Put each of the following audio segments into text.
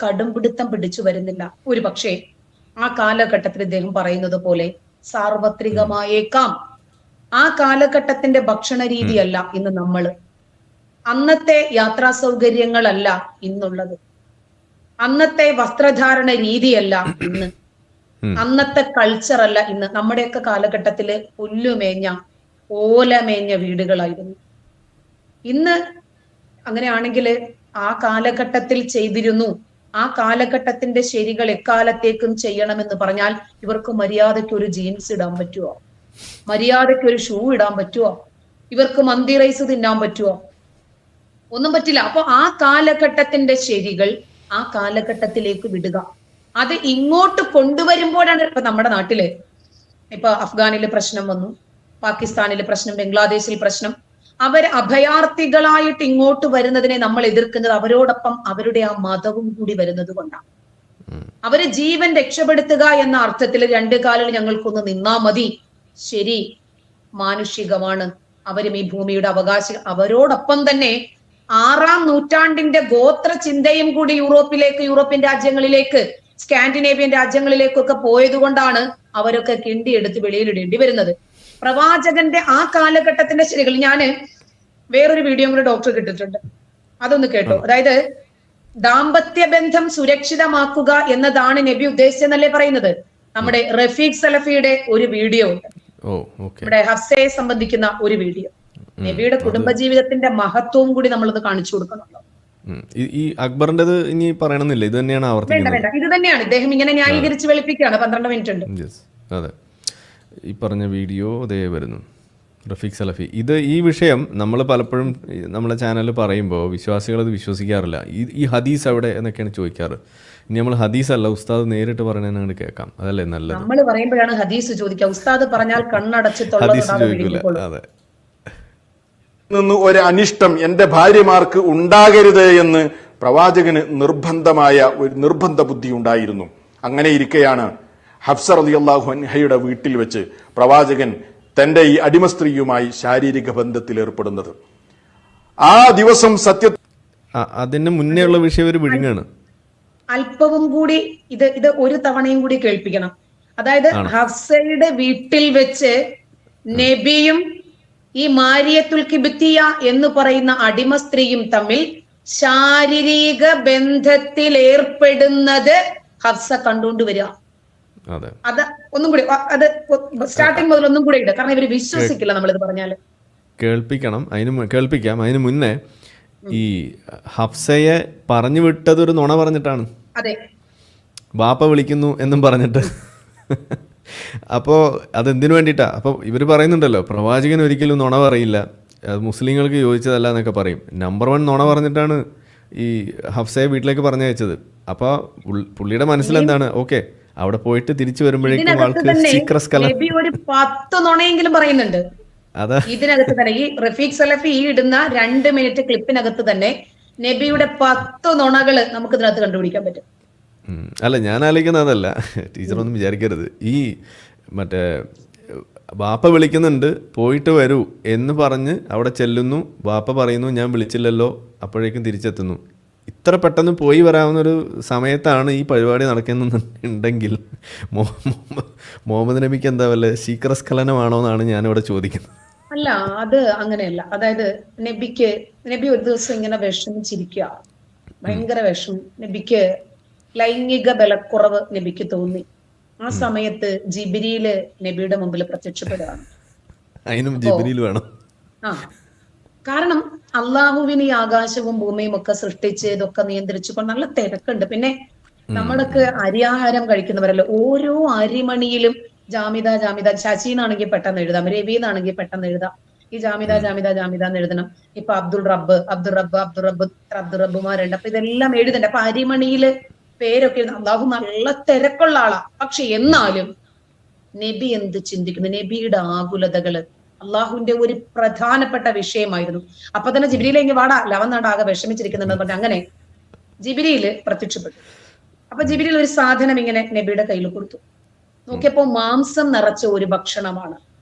കടുംപിടുത്തം പിടിച്ചു വരുന്നില്ല. ഒരു പക്ഷേ ആ കാലഘട്ടത്തിൽ ഇദ്ദേഹം പറയുന്നത് പോലെ സാർവത്രികമായേക്കാം. ആ കാലഘട്ടത്തിന്റെ ഭക്ഷണ രീതിയല്ല ഇന്ന് നമ്മള്, അന്നത്തെ യാത്രാ സൗകര്യങ്ങളല്ല ഇന്നുള്ളത്, അന്നത്തെ വസ്ത്രധാരണ രീതിയല്ല ഇന്ന്, അന്നത്തെ കൾച്ചർ അല്ല ഇന്ന്. നമ്മുടെയൊക്കെ കാലഘട്ടത്തില് പുല്ലുമേഞ്ഞ ഓലമേഞ്ഞ വീടുകളായിരുന്നു. ഇന്ന് അങ്ങനെയാണെങ്കിൽ ആ കാലഘട്ടത്തിൽ ചെയ്തിരുന്നു, ആ കാലഘട്ടത്തിന്റെ ശരികൾ എക്കാലത്തേക്കും ചെയ്യണമെന്ന് പറഞ്ഞാൽ ഇവർക്ക് മര്യാദയ്ക്ക് ഒരു ജീൻസ് ഇടാൻ പറ്റുമോ? മര്യാദയ്ക്ക് ഒരു ഷൂ ഇടാൻ പറ്റുമോ? ഇവർക്ക് മന്തി റൈസ് തിന്നാൻ പറ്റുമോ? ഒന്നും പറ്റില്ല. അപ്പൊ ആ കാലഘട്ടത്തിന്റെ ശരികൾ ആ കാലഘട്ടത്തിലേക്ക് വിടുക, അത് ഇങ്ങോട്ട് കൊണ്ടുവരുമ്പോഴാണ്. ഇപ്പൊ നമ്മുടെ നാട്ടില് ഇപ്പൊ അഫ്ഗാനില് പ്രശ്നം വന്നു, പാകിസ്ഥാനില് പ്രശ്നം, ബംഗ്ലാദേശിൽ പ്രശ്നം. അവർ അഭയാർത്ഥികളായിട്ട് ഇങ്ങോട്ട് വരുന്നതിനെ നമ്മൾ എതിർക്കുന്നത് അവരോടൊപ്പം അവരുടെ ആ മതവും കൂടി വരുന്നത് കൊണ്ടാണ്. അവര് ജീവൻ രക്ഷപ്പെടുത്തുക എന്ന അർത്ഥത്തിൽ രണ്ടു കാലിൽ ഞങ്ങൾക്കൊന്ന് നിന്നാ മതി, ശരി, മാനുഷികമാണ്, അവരും ഈ ഭൂമിയുടെ അവകാശി. അവരോടൊപ്പം തന്നെ 6-ാം നൂറ്റാണ്ടിന്റെ ഗോത്ര ചിന്തയും കൂടി യൂറോപ്യൻ രാജ്യങ്ങളിലേക്ക്, സ്കാൻഡിനേവിയൻ രാജ്യങ്ങളിലേക്കൊക്കെ പോയത് കൊണ്ടാണ് അവരൊക്കെ കിണ്ടിയെടുത്ത് വെളിയിലിടേണ്ടി വരുന്നത്. പ്രവാചകന്റെ ആ കാലഘട്ടത്തിന്റെ ശരികൾ ഞാന് വേറൊരു വീഡിയോ കൂടെ ഡോക്ടർ കിട്ടിട്ടുണ്ട്, അതൊന്ന് കേട്ടോ. അതായത് ദാമ്പത്യ ബന്ധം സുരക്ഷിതമാക്കുക എന്നതാണ് നബി ഉദ്ദേശിച്ചെന്നല്ലേ പറയുന്നത്. നമ്മുടെ റഫീഖ് സലഫിയുടെ ഒരു വീഡിയോ ഉണ്ട്, നമ്മുടെ ഹഫ്സയെ സംബന്ധിക്കുന്ന ഒരു വീഡിയോ. നബിയുടെ കുടുംബജീവിതത്തിന്റെ മഹത്വവും കൂടി നമ്മളത് കാണിച്ചു കൊടുക്കണമല്ലോ. ഈ അക്ബറിന്റേത് ഇനി പറയണമെന്നില്ല, ഇത് തന്നെയാണ് വേണ്ട, ഇത് തന്നെയാണ്. ഇദ്ദേഹം ഇങ്ങനെ ന്യായീകരിച്ച് വെളുപ്പിക്കുകയാണ്. 12 മിനിറ്റ് ഉണ്ട്. അതെ, ഈ പറഞ്ഞ വീഡിയോ അതേ വരുന്നു, റഫീഖ് സലഫി. ഈ വിഷയം നമ്മൾ പലപ്പോഴും നമ്മുടെ ചാനലിൽ പറയുമ്പോൾ വിശ്വാസികൾ അത് വിശ്വസിക്കാറില്ല. ഈ ഹദീസ് എവിടെ എന്നൊക്കെയാണ് ചോദിക്കാറ്. ഇനി നമ്മൾ ഹദീസ് അല്ല, ഉസ്താദ് നേരിട്ട് പറയണേന്ന് കേൾക്കാം, അതല്ലേ നല്ലത്. നമ്മൾ പറയുമ്പോഴാണ് ഹദീസ് ചോദിക്കുക, ഉസ്താദ് പറഞ്ഞാൽ കണ്ണടച്ച് ഹദീസ് ചോദിക്കൂല. അതെ, നിന്ന് ഒരു അനിഷ്ടം എന്റെ ഭാര്യമാർക്ക് ഉണ്ടാകരുത് എന്ന് പ്രവാചകന് ഒരു നിർബന്ധ ബുദ്ധി ഉണ്ടായിരുന്നു. അങ്ങനെ ഇരിക്കെയാണ് ഹഫ്സ റളിയല്ലാഹു അൻഹയുടെ വീട്ടിൽ വെച്ച് പ്രവാചകൻ തന്റെ ഈ അടിമ സ്ത്രീയുമായി ശാരീരിക ബന്ധത്തിൽ ഏർപ്പെടുന്നത്. ആ ദിവസം അതിന് മുന്നേ ഉള്ള വിഷയം ഒരു വിഴുങ്ങാണ്. അല്പവും കൂടി ഇത് ഒരു തവണയും കൂടി കേൾപ്പിക്കണം. അതായത് ഹഫ്സയുടെ വീട്ടിൽ വെച്ച് നബിയും ഈ മാരിയത്തുൽ കിബ്തിയ എന്ന് പറയുന്ന അടിമ സ്ത്രീയും തമ്മിൽ ശാരീരിക ബന്ധത്തിൽ ഏർപ്പെടുന്നത് ഹഫ്സ കണ്ടുകൊണ്ടുവരിക. അത് ഒന്നും കൂടി, അത് സ്റ്റാർട്ടിങ് മുതൽ ഒന്നും കൂടെ ഇടുക, കാരണം ഇവര് വിശ്വസിക്കില്ല നമ്മളിത് പറഞ്ഞാല്. കേൾപ്പിക്കാം. അതിന് മുന്നേ ഈ ഹഫ്സയെ പറഞ്ഞു വിട്ടത് ഒരു നുണ പറഞ്ഞിട്ടാണ്. അതെ, ബാപ്പ വിളിക്കുന്നു എന്നും പറഞ്ഞിട്ട്. അപ്പോൾ അതെന്തിനു വേണ്ടിയിട്ടാ? അപ്പോൾ ഇവർ പറയുന്നുണ്ടല്ലോ, പ്രവാചകൻ ഒരിക്കലും നുണ പറയില്ല, മുസ്ലിങ്ങൾക്ക് യോജിച്ചതല്ല എന്നൊക്കെ പറയും. നമ്പർ 1 നുണ പറഞ്ഞിട്ടാണ് ഈ ഹഫ്സയെ വീട്ടിലേക്ക് പറഞ്ഞയച്ചത്. അപ്പോൾ പുള്ളിയുടെ മനസ്സിലെന്താണ്, ഓക്കെ, അവിടെ പോയിട്ട് തിരിച്ചു വരുമ്പോഴേക്കും ആൾക്ക് നബി ഒരു 10 നുണയെങ്കിലും പറയുന്നുണ്ട്. ഇതിനകത്ത് തന്നെ ഈ റഫീഖ് സലഫി ഈ ഇടുന്ന 2 മിനിറ്റ് ക്ലിപ്പിനകത്ത് തന്നെ നബിയുടെ 10 നുണകള് നമുക്ക് ഇതിനകത്ത് കണ്ടുപിടിക്കാൻ പറ്റും. അല്ല, ഞാൻ ആലോചിക്കുന്നത് അതല്ല, ടീച്ചറൊന്നും വിചാരിക്കരുത്. ഈ മറ്റേ ബാപ്പ വിളിക്കുന്നുണ്ട്, പോയിട്ട് വരൂ എന്ന് പറഞ്ഞ് അവിടെ ചെല്ലുന്നു, ബാപ്പ പറയുന്നു ഞാൻ വിളിച്ചില്ലല്ലോ, അപ്പോഴേക്കും തിരിച്ചെത്തുന്നു. ഇത്ര പെട്ടെന്ന് പോയി വരാവുന്നൊരു സമയത്താണ് ഈ പരിപാടി നടക്കുന്നുണ്ടെങ്കിൽ മുഹമ്മദ് നബിക്ക് എന്താ വല്ല ശീക്രസ്ഖലനമാണോ എന്നാണ് ഞാനിവിടെ ചോദിക്കുന്നത്. അല്ല, അത് അങ്ങനെയല്ല. അതായത് നബി ഒരു ദിവസം ഇങ്ങനെ വിഷമിച്ചിരിക്കുക, ഭയങ്കര വിഷമം. നബിക്ക് ലൈംഗിക ബലക്കുറവ് നബിക്ക് തോന്നി. ആ സമയത്ത് ജിബ്രീല് നബിയുടെ മുമ്പിൽ പ്രത്യക്ഷപ്പെടുകയാണ്. കാരണം അള്ളാഹുവിന് ഈ ആകാശവും ഭൂമിയും ഒക്കെ സൃഷ്ടിച്ച് ഇതൊക്കെ നിയന്ത്രിച്ചുകൊണ്ട് നല്ല തിരക്കുണ്ട്. പിന്നെ നമ്മളൊക്കെ അരിയാഹാരം കഴിക്കുന്നവരല്ലോ, ഓരോ അരിമണിയിലും ജാമിദ ജാമിദ, ശശിന്നാണെങ്കിൽ പെട്ടെന്ന് എഴുതാം, രവിന്നാണെങ്കിൽ പെട്ടെന്ന് എഴുതാം, ഈ ജാമിദ ജാമിദ ജാമിദ എന്ന് എഴുതണം. ഇപ്പൊ അബ്ദുൾ റബ്ബുമാരുണ്ട്, അപ്പൊ ഇതെല്ലാം എഴുതണ്ട. അപ്പൊ അരിമണിയില് പേരൊക്കെ അള്ളാഹു നല്ല തിരക്കുള്ള ആളാ. പക്ഷെ എന്നാലും നബി എന്ത് ചിന്തിക്കുന്നു, നബിയുടെ ആകുലതകള് അള്ളാഹുവിന്റെ ഒരു പ്രധാനപ്പെട്ട വിഷയമായിരുന്നു. അപ്പൊ തന്നെ ജിബ്രീൽ എങ്കിൽ വാടാ ലവന്നാടാകെ വിഷമിച്ചിരിക്കുന്നുണ്ടെന്ന് പറഞ്ഞ അങ്ങനെ ജിബ്രീല് പ്രത്യക്ഷപ്പെട്ടു. അപ്പൊ ജിബ്രീൽ ഒരു സാധനം ഇങ്ങനെ നബിയുടെ കയ്യിൽ കൊടുത്തു. നോക്കിയപ്പോ മാംസം നിറച്ച ഒരു ഭക്ഷണമാണ്.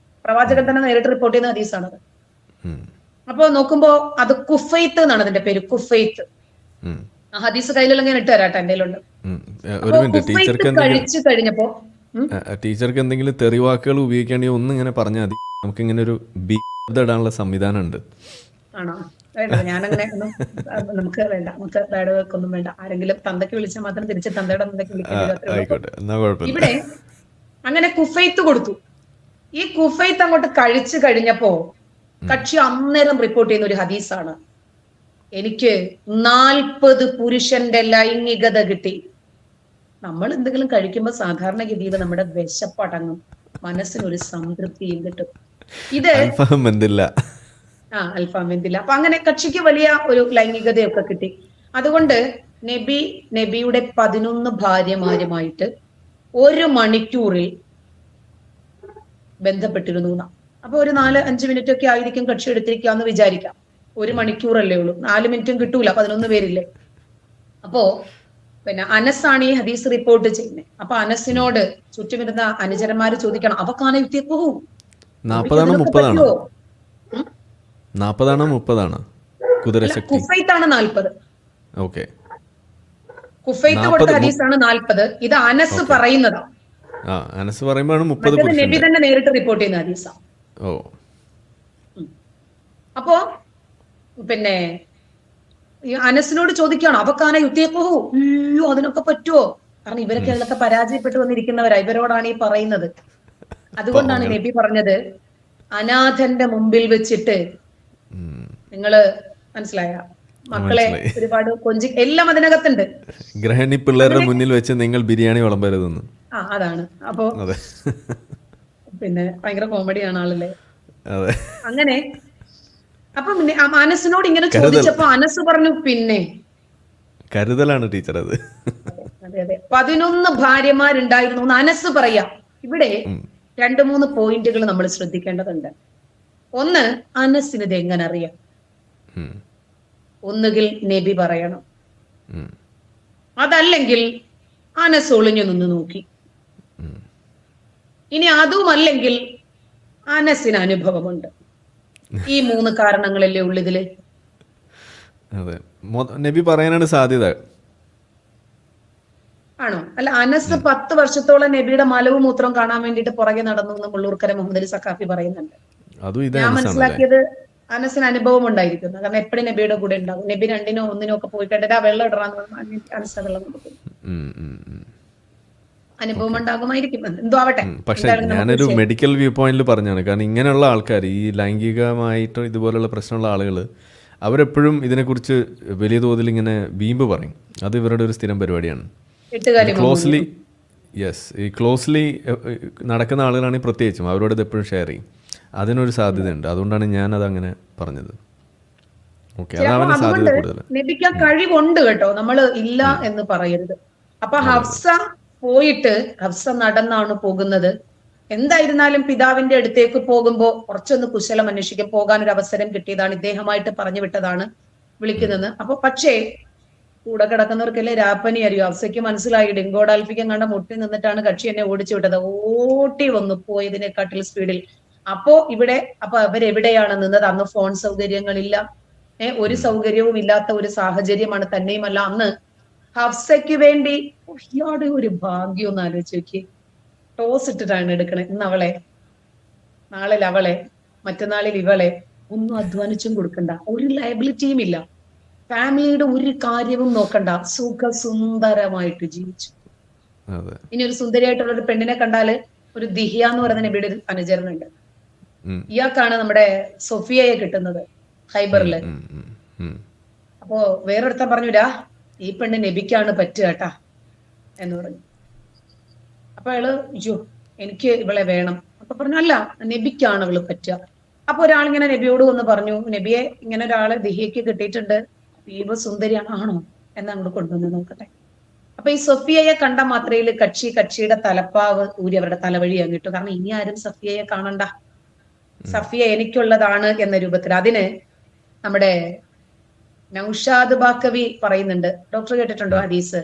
പ്രവാചകൻ തന്നെ നേരിട്ട് റിപ്പോർട്ട് ചെയ്യുന്ന ഹദീസാണത്. അപ്പൊ നോക്കുമ്പോ അത് കുഫൈത്ത് എന്നാണ് അതിന്റെ പേര്, കുഫൈത്ത്. ആ ഹദീസ് കയ്യിലുള്ള ഞാൻ ഇട്ട് തരാട്ടെ, എന്റെ കയ്യിലുണ്ട്. ഒരു അപ്പൊ മിനിറ്റ്, ടീച്ചർക്ക് കഴിച്ചു കഴിഞ്ഞപ്പോ ടീച്ചർക്ക് എന്തെങ്കിലും തെറിവാക്കുകൾ ഉപയോഗിക്കുകയാണെങ്കിൽ ഒന്ന് ഇങ്ങനെ പറഞ്ഞാൽ മതി. നമുക്ക് ഇങ്ങനെ ഒരു ബി ഇടാനുള്ള സംവിധാനം ഉണ്ട്. ആണോ? വേണ്ട, ഞാനങ്ങനെ ഒന്നും നമുക്ക് വേണ്ട, നമുക്ക് ബാഡ് വർക്കൊന്നും വേണ്ട. ആരെങ്കിലും തന്തയ്ക്ക് വിളിച്ചാൽ മാത്രം തിരിച്ച് തന്തയുടെ തന്തയ്ക്ക് വിളിക്കേണ്ടി ആയിക്കോട്ടെ, എന്നാ കുഴപ്പമില്ല. ഇവിടെ അങ്ങനെ കുഫൈത്ത് കൊടുത്തു. ഈ കുഫൈത്ത് അങ്ങോട്ട് കഴിച്ചു കഴിഞ്ഞപ്പോ കക്ഷി അന്നേരം റിപ്പോർട്ട് ചെയ്യുന്ന ഒരു ഹദീസാണ്, എനിക്ക് 40 പുരുഷന്റെ ലൈംഗികത കിട്ടി. നമ്മൾ എന്തെങ്കിലും കഴിക്കുമ്പോൾ സാധാരണഗതിയിൽ നമ്മുടെ വിശപ്പടങ്ങും, മനസ്സിനൊരു സംതൃപ്തിയും കിട്ടും. ഇത് അൽഫാം വെന്തില്ല. അൽഫാം വെന്തില്ല. അപ്പൊ അങ്ങനെ കക്ഷിക്ക് വലിയ ഒരു ലൈംഗികതയൊക്കെ കിട്ടി. അതുകൊണ്ട് നബിയുടെ 11 ഭാര്യമാരുമായിട്ട് 1 മണിക്കൂറിൽ ബന്ധപ്പെട്ടിരുന്നു. അപ്പൊ ഒരു 4-5 മിനിറ്റ് ഒക്കെ ആയിരിക്കും കക്ഷി എടുത്തിരിക്കാന്ന് വിചാരിക്കാം. 1 മണിക്കൂറല്ലേ ഉള്ളൂ, 4 മിനിറ്റും കിട്ടൂല, 11 പേരില്ലേ. അപ്പോ പിന്നെ അനസാണ് ഈ ഹദീസ് റിപ്പോർട്ട് ചെയ്യുന്നത്. അപ്പൊ അനസിനോട് ചുറ്റുമിരുന്ന അനുചരന്മാര് ചോദിക്കണം, അവക്കാന യുദ്ധപ്പോ 40 30 40 കുതിരശക്തി? കുഫൈത്താണ് 40. ഓക്കെ, കുഫൈത്ത് കൊടുത്ത ഹദീസാണ് 40. ഇത് അനസ് പറയുന്നതാണ്. അനസ് പറയുമ്പോഴാണ് 30 നബി തന്നെ നേരിട്ട് റിപ്പോർട്ട് ചെയ്യുന്ന ഹദീസാ. ഓ, അപ്പോ പിന്നെ അനസിനോട് ചോദിക്കുകയാണ്, അവക്കാന യുദ്ധപ്പോ, അയ്യോ അതിനൊക്കെ പറ്റുമോ? കാരണം ഇവരൊക്കെ അതിലൊക്കെ പരാജയപ്പെട്ടു വന്നിരിക്കുന്നവരാ, ഇവരോടാണ് ഈ പറയുന്നത്. അതുകൊണ്ടാണ് നബി പറഞ്ഞത്, അനാഥന്റെ മുമ്പിൽ വെച്ചിട്ട് നിങ്ങള് മനസ്സിലായ മക്കളെ ഒരുപാട് കൊഞ്ചി, എല്ലാം അതിനകത്തുണ്ട്. ഗ്രഹണി പിള്ളേരുടെ മുന്നിൽ വെച്ച് നിങ്ങൾ ബിരിയാണി വിളമ്പരുതെന്ന്. അതാണ്. അപ്പോ പിന്നെ ഭയങ്കര കോമഡിയാണ് ആളല്ലേ. അങ്ങനെ അപ്പൊ അനസിനോട് ഇങ്ങനെ ചോദിച്ചപ്പോ അനസ് പറഞ്ഞു, പിന്നെ കരുതലാണ് ടീച്ചർ അത്. അതെ അതെ, 11 ഭാര്യമാരുണ്ടായിരുന്നു എന്ന് അനസ് പറയാം. ഇവിടെ 2-3 പോയിന്റുകൾ നമ്മൾ ശ്രദ്ധിക്കേണ്ടതുണ്ട്. ഒന്ന്, അനസിന് ഇത് എങ്ങനെ അറിയാം? ഒന്നുകിൽ നബി പറയണം, അതല്ലെങ്കിൽ അനസ് ഒളിഞ്ഞു നിന്ന് നോക്കി. ഇനി അതുമല്ലെങ്കിൽ അനസിന് അനുഭവമുണ്ട്. ഈ 3 കാരണങ്ങളല്ലേ ഉള്ളു ഇതില്. അതെ, നബി പറയാനാണ് സാധ്യത. ആണോ? അല്ല, അനസ് 10 വർഷത്തോളം നബിയുടെ മലവും മൂത്രവും കാണാൻ വേണ്ടിയിട്ട് പുറകെ നടന്നു എന്ന് മുള്ളൂർക്കര മുഹമ്മദ് അലി സഖാഫി പറയുന്നുണ്ട്. ഞാൻ മനസ്സിലാക്കിയത് അനസിന് അനുഭവം ഉണ്ടായിരിക്കുന്നു. കാരണം എപ്പോഴും നബിയുടെ കൂടെ ഉണ്ടാകും. നബി 2-നോ 1-നോ ഒക്കെ പോയി കണ്ടിട്ട് ആ വെള്ളം ഇടറാന്ന് പറഞ്ഞാൽ അനസ് വെള്ളം കൊടുക്കും. അനുഭവം ഉണ്ടാകുമായിരിക്കും, എന്തോ ആവട്ടെ. പക്ഷെ ഞാനൊരു മെഡിക്കൽ വ്യൂ പോയിന്റിൽ പറഞ്ഞാണ്. കാരണം ഇങ്ങനെയുള്ള ആൾക്കാർ, ഈ ലൈംഗികമായിട്ട് ഇതുപോലുള്ള പ്രശ്നമുള്ള ആളുകൾ, അവരെപ്പോഴും ഇതിനെക്കുറിച്ച് വലിയ തോതിൽ ഇങ്ങനെ വീമ്പ് പറയും. അത് ഇവരുടെ ഒരു സ്ഥിരം പരിപാടിയാണ്. ഈ ക്ലോസ്ലി നടക്കുന്ന ആളുകളാണെങ്കിൽ പ്രത്യേകിച്ചും അവരോട് ഇത് എപ്പോഴും ഷെയർ ചെയ്യും. അതിനൊരു സാധ്യതയുണ്ട്. അതുകൊണ്ടാണ് ഞാനത് അങ്ങനെ പറഞ്ഞത്. ഓക്കെ, അതാണ് സാധ്യത കൂടുതൽ. നബിക്ക് കഴിവുണ്ട് കേട്ടോ, നമ്മൾ ഇല്ല എന്ന് പറയരുത്. അപ്പൊ ഹഫ്സ പോയിട്ട്, ഹഫ്സ നടന്നാണ് പോകുന്നത്. എന്തായിരുന്നാലും പിതാവിന്റെ അടുത്തേക്ക് പോകുമ്പോ കുറച്ചൊന്ന് കുശലം അന്വേഷിക്കാൻ പോകാൻ ഒരു അവസരം കിട്ടിയതാണ്. ഇദ്ദേഹമായിട്ട് പറഞ്ഞു വിട്ടതാണ് വിളിക്കുന്നത്. അപ്പൊ പക്ഷേ കൂടെ കിടക്കുന്നവർക്കല്ലേ രാപ്പനി അറിയൂ. ഹഫ്സയ്ക്ക് മനസ്സിലായി ഡിങ്കോഡാൽഫിക്കും കണ്ട മുട്ടി നിന്നിട്ടാണ് കക്ഷി എന്നെ ഓടിച്ചു വിട്ടത്. ഓട്ടി വന്നു പോയതിനെക്കാട്ടിൽ സ്പീഡിൽ. അപ്പോ അവരെവിടെയാണ് നിന്നത്? അന്ന് ഫോൺ സൗകര്യങ്ങളില്ല, ഒരു സൗകര്യവും ഇല്ലാത്ത ഒരു സാഹചര്യമാണ്. തന്നെയുമല്ല, അന്ന് ഹഫ്സയ്ക്ക് വേണ്ടി ഇയാളുടെ ഒരു ഭാഗ്യം ഒന്ന് ആലോചിച്ച് നോക്കി. ടോസ് ഇട്ടിട്ടാണ് എടുക്കണേ. ഇന്ന് അവളെ, നാളെ അവളെ, മറ്റന്നാളിൽ ഇവളെ. ഒന്നും അധ്വാനിച്ചും കൊടുക്കണ്ട, ഒരു ലയബിലിറ്റിയും ഇല്ല, ഫാമിലിയുടെ ഒരു കാര്യവും നോക്കണ്ട, സുഖസുന്ദരമായിട്ട് ജീവിച്ചു. ഇനി ഒരു സുന്ദരിയായിട്ടുള്ള ഒരു പെണ്ണിനെ കണ്ടാല് ഒരു ദിഹിയ എന്ന് പറയുന്ന നബിയുടെ ഒരു അനുചരണുണ്ട്. ഇയാൾക്കാണ് നമ്മുടെ സൊഫിയയെ കിട്ടുന്നത് ഹൈബറില്. അപ്പോ വേറൊരുത്തൻ പറഞ്ഞുരാ, ഈ പെണ്ണ് നബിക്കാണ് പറ്റുക കേട്ടാ എന്ന് പറഞ്ഞു. അപ്പൊ അയാള് എനിക്ക് ഇവളെ വേണം. അപ്പൊ പറഞ്ഞു, അല്ല നബിക്കാണ് ഇവള് പറ്റുക. അപ്പൊ ഒരാളിങ്ങനെ നബിയോട് വന്ന് പറഞ്ഞു, നബിയെ ഇങ്ങനെ ഒരാളെ ദിഹിയക്ക് കിട്ടിയിട്ടുണ്ട്, ദീപ സുന്ദരിയാണ്. ആണോ? എന്നാ അങ്ങോട്ട് കൊണ്ടുവന്ന് നോക്കട്ടെ. അപ്പൊ ഈ സൊഫിയയെ കണ്ട മാത്രയിൽ കക്ഷിയുടെ തലപ്പാവ് ഊരി അവരുടെ തലവഴി അങ്ങിട്ടു. കാരണം ഇനി ആരും സഫിയയെ കാണണ്ട, സഫിയ എനിക്കുള്ളതാണ് എന്ന രൂപത്തിൽ. അതിന് നമ്മുടെ നൗഷാദ് ബാക്കവി പറയുന്നുണ്ട്, ഡോക്ടർ കേട്ടിട്ടുണ്ടോ ഹദീസ്?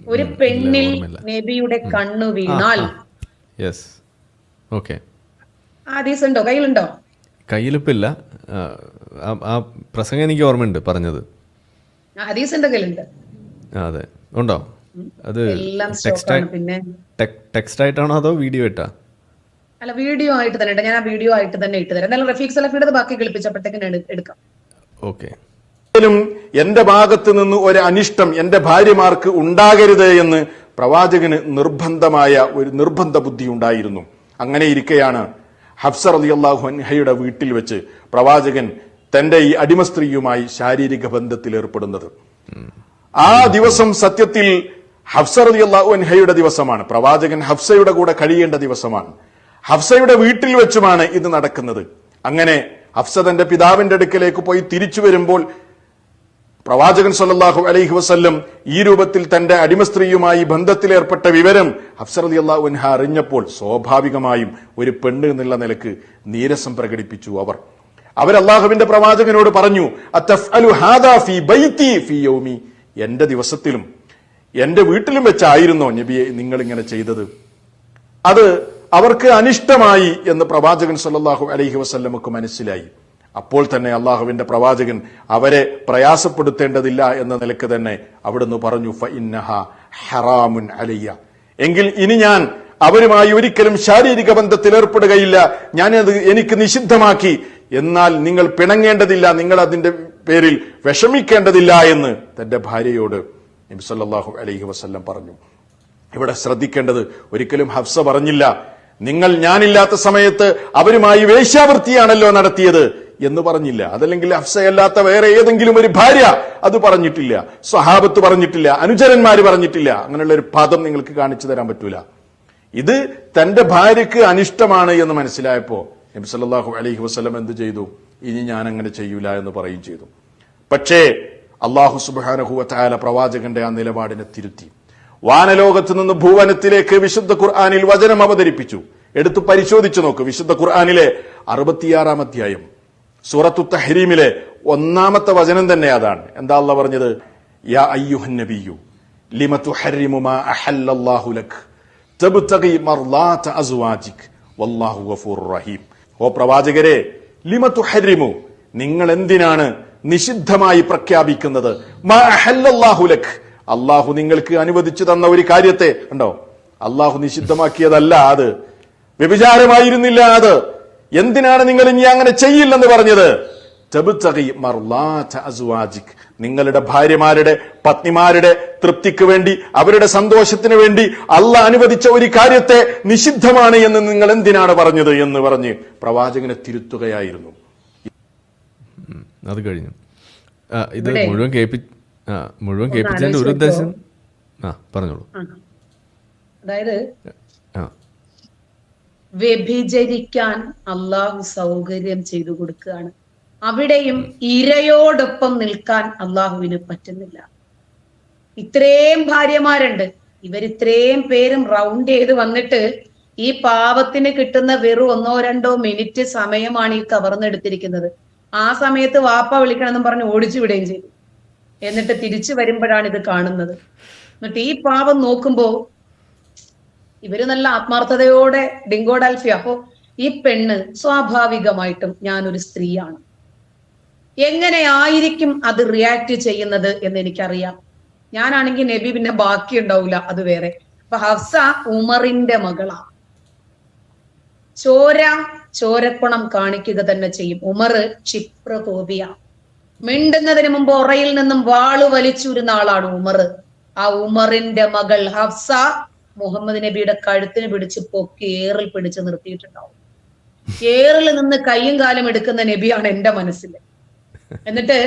ഒരു പെണ്ണിൽ നബിയുടെ കണ്ണു വീണാൽ, ഹദീസ് ഉണ്ടോ കയ്യിലുണ്ടോ? കയ്യിലിപ്പില്ല, ആ പ്രസംഗം എനിക്ക് ഓർമ്മയുണ്ട് പറഞ്ഞത്. ഹദീസ് എന്റെ കയ്യിലുണ്ട്. അതെ, ഉണ്ടോ? അത് എല്ലാം സ്റ്റോക്കാണ്. പിന്നെ ടെക്സ്റ്റ് ആയിട്ടാണോ അതോ വീഡിയോ ഇട്ടാ? അല്ല, വീഡിയോ ആയിട്ട് തന്നെ ഇട്ട്. ഞാൻ ആ വീഡിയോ ആയിട്ട് തന്നെ ഇട്ട് തരാം. എന്നാലും റഫീഖ് സലഫിയുടെ ബാക്കി കളിപ്പിച്ചപ്പോഴത്തേക്കും എടുക്കാം. ഓക്കെ. എന്റെ ഭാഗത്ത് നിന്ന് ഒരു അനിഷ്ടം എന്റെ ഭാര്യമാർക്ക് ഉണ്ടാകരുത് എന്ന് പ്രവാചകന് ഒരു നിർബന്ധ ബുദ്ധി ഉണ്ടായിരുന്നു. അങ്ങനെ ഇരിക്കെയാണ് ഹഫ്സ റളിയല്ലാഹു അൻഹയുടെ വീട്ടിൽ വെച്ച് പ്രവാചകൻ തന്റെ ഈ അടിമ സ്ത്രീയുമായി ശാരീരിക ബന്ധത്തിൽ ഏർപ്പെടുന്നത്. ആ ദിവസം സത്യത്തിൽ ഹഫ്സ റളിയല്ലാഹു അൻഹയുടെ ദിവസമാണ്. പ്രവാചകൻ ഹഫ്സയുടെ കൂടെ കഴിയേണ്ട ദിവസമാണ്. ഹഫ്സയുടെ വീട്ടിൽ വെച്ചുമാണ് ഇത് നടക്കുന്നത്. അങ്ങനെ ഹഫ്സ തന്റെ പിതാവിന്റെ അടുക്കലേക്ക് പോയി തിരിച്ചു വരുമ്പോൾ പ്രവാചകൻ സല്ലല്ലാഹു അലൈഹി വസല്ലം ഈ രൂപത്തിൽ തന്റെ അടിമ സ്ത്രീയുമായി ബന്ധത്തിലേർപ്പെട്ട വിവരം ഹഫ്സ റളിയല്ലാഹു അൻഹ അറിഞ്ഞപ്പോൾ സ്വാഭാവികമായും ഒരു പെണ്ണ് എന്നുള്ള നിലക്ക് നീരസം പ്രകടിപ്പിച്ചു. അവർ അല്ലാഹുവിന്റെ പ്രവാചകനോട് പറഞ്ഞു, അത്തഫ്അലു ഹാദാ ഫീ ബൈതി ഫീ യൗമി, എന്റെ ദിവസത്തിലും എന്റെ വീട്ടിലും വെച്ചായിരുന്നോ നബിയെ നിങ്ങൾ ഇങ്ങനെ ചെയ്തത്? അത് അവർക്ക് അനിഷ്ടമായി എന്ന് പ്രവാചകൻ സല്ലല്ലാഹു അലൈഹി വസല്ലമക്ക് മനസ്സിലായി. അപ്പോൾ തന്നെ അള്ളാഹുവിന്റെ പ്രവാചകൻ അവരെ പ്രയാസപ്പെടുത്തേണ്ടതില്ല എന്ന നിലക്ക് തന്നെ അവിടുന്ന് പറഞ്ഞു, ഫഇന്നഹാ ഹറാമുൻ അലയ്യ, എങ്കിൽ ഇനി ഞാൻ അവരുമായി ഒരിക്കലും ശാരീരിക ബന്ധത്തിൽ ഏർപ്പെടുകയില്ല, ഞാനത് എനിക്ക് നിഷിദ്ധമാക്കി. എന്നാൽ നിങ്ങൾ പിണങ്ങേണ്ടതില്ല, നിങ്ങൾ അതിന്റെ പേരിൽ വിഷമിക്കേണ്ടതില്ല എന്ന് തന്റെ ഭാര്യയോട് നബി സല്ലല്ലാഹു അലൈഹി വസല്ലം പറഞ്ഞു. ഇവിടെ ശ്രദ്ധിക്കേണ്ടത്, ഒരിക്കലും ഹഫ്സ പറഞ്ഞില്ല നിങ്ങൾ ഞാനില്ലാത്ത സമയത്ത് അവരുമായി വേശ്യാവൃത്തിയാണല്ലോ നടത്തിയത് എന്ന് പറഞ്ഞില്ല. അതല്ലെങ്കിൽ ഹഫ്സയല്ലാത്ത വേറെ ഏതെങ്കിലും ഒരു ഭാര്യ അത് പറഞ്ഞിട്ടില്ല, സ്വഹാബത്ത് പറഞ്ഞിട്ടില്ല, അനുചരന്മാര് പറഞ്ഞിട്ടില്ല. അങ്ങനെയുള്ള ഒരു പദം നിങ്ങൾക്ക് കാണിച്ചു തരാൻ പറ്റൂല. ഇത് തന്റെ ഭാര്യക്ക് അനിഷ്ടമാണ് എന്ന് മനസ്സിലായപ്പോ നബി സല്ലല്ലാഹു അലൈഹി വസല്ലം എന്ത് ചെയ്തു? ഇനി ഞാൻ അങ്ങനെ ചെയ്യൂല എന്ന് പറയുകയും ചെയ്തു. പക്ഷേ അല്ലാഹു സുബ്ഹാനഹു വ തആല പ്രവാചകന്റെ ആ നിലപാടിനെ തിരുത്തി. വാനലോകത്ത് നിന്ന് ഭൂവനത്തിലേക്ക് വിശുദ്ധ ഖുർആനിൽ വചനം അവതരിപ്പിച്ചു. എടുത്തു പരിശോധിച്ചു നോക്ക്. വിശുദ്ധ ഖുർആനിലെ 66-ാം അധ്യായം സൂറത്തു തഹ്രീമിലെ 1-ാമത്തെ വചനം തന്നെ അതാണ്. എന്താ അല്ലാഹു പറഞ്ഞത്? യാ അയ്യുഹൻ നബിയ്യു ലിമ തുഹർരിമു മാ അഹല്ലല്ലാഹു ലക് തബ്തഗി മർളാത അസ്വാജിക് വല്ലാഹു ഗഫൂറുർ റഹീം. ഓ പ്രവാചകരെ, ലിമ തുഹർരിമു, നിങ്ങൾ എന്തിനാണ് നിഷിദ്ധമായി പ്രഖ്യാപിക്കുന്നത്? മാ അഹല്ലല്ലാഹു ലക്, അള്ളാഹു നിങ്ങൾക്ക് അനുവദിച്ചു തന്ന ഒരു കാര്യത്തെ ഉണ്ടോ, അള്ളാഹു നിഷിദ്ധമാക്കിയതല്ല, അത് വ്യഭിചാരമായിരുന്നില്ല. അത് എന്തിനാണ് നിങ്ങൾ ഇനി അങ്ങനെ ചെയ്യില്ലെന്ന് പറഞ്ഞത്? തബ്തഗി മർളാത അസ്വാജിക്, നിങ്ങളുടെ ഭാര്യമാരുടെ പത്നിമാരുടെ തൃപ്തിക്ക് വേണ്ടി, അവരുടെ സന്തോഷത്തിന് വേണ്ടി അള്ളാഹ് അനുവദിച്ച ഒരു കാര്യത്തെ നിഷിദ്ധമാണ് എന്ന് നിങ്ങൾ എന്തിനാണ് പറഞ്ഞത് എന്ന് പറഞ്ഞ് പ്രവാചകനെ തിരുത്തുകയായിരുന്നു. അത് കഴിഞ്ഞു. ഇത് മുഴുവൻ കേൾപ്പിച്ചതിന്റെ ഒരു ഉദ്ദേശം പറഞ്ഞോളൂ. അതായത് വ്യഭിചരിക്കാൻ അള്ളാഹു സൗകര്യം ചെയ്തു കൊടുക്കുകയാണ്. അവിടെയും ഇരയോടൊപ്പം നിൽക്കാൻ അള്ളാഹുവിന് പറ്റുന്നില്ല. ഇത്രയും ഭാര്യമാരുണ്ട്, ഇവരിത്രയും പേരും റൗണ്ട് ചെയ്ത് വന്നിട്ട് ഈ പാവത്തിന് കിട്ടുന്ന വെറും 1-2 മിനിറ്റ് സമയമാണ് ഈ കവർന്നെടുത്തിരിക്കുന്നത്. ആ സമയത്ത് വാപ്പ വിളിക്കണമെന്നും പറഞ്ഞ് ഓടിച്ചു വിടുകയും ചെയ്തു. എന്നിട്ട് തിരിച്ചു വരുമ്പോഴാണ് ഇത് കാണുന്നത്. എന്നിട്ട് ഈ പാവം നോക്കുമ്പോ ഇവര് നല്ല ആത്മാർത്ഥതയോടെ ഡിങ്കോഡാൽഫി. അപ്പോ ഈ പെണ്ണ് സ്വാഭാവികമായിട്ടും ഞാനൊരു സ്ത്രീയാണ്, എങ്ങനെയായിരിക്കും അത് റിയാക്ട് ചെയ്യുന്നത് എന്ന് എനിക്കറിയാം. ഞാനാണെങ്കിൽ നബി പിന്നെ ബാക്കി ഉണ്ടാവില്ല, അത് വേറെ. അപ്പൊ ഹഫ്സ ഉമറിന്റെ മകളാ. ചോരക്കുണം കാണിക്കുക തന്നെ ചെയ്യും. ഉമർ ക്ഷിപ്രകോപിയ, മിണ്ടുന്നതിന് മുമ്പ് ഉറയിൽ നിന്നും വാള് വലിച്ചൂരുന്ന ആളാണ് ഉമർ. ആ ഉമറിന്റെ മകൾ ഹഫ്സ മുഹമ്മദ് നബിയുടെ കഴുത്തിന് പിടിച്ച് പൊക്കി ഏറിൽ പിടിച്ച് നിർത്തിയിട്ടുണ്ടാവും. ഏറിൽ നിന്ന് കൈയും കാലും എടുക്കുന്ന നബിയാണ് എന്റെ മനസ്സിൽ. എന്നിട്ട്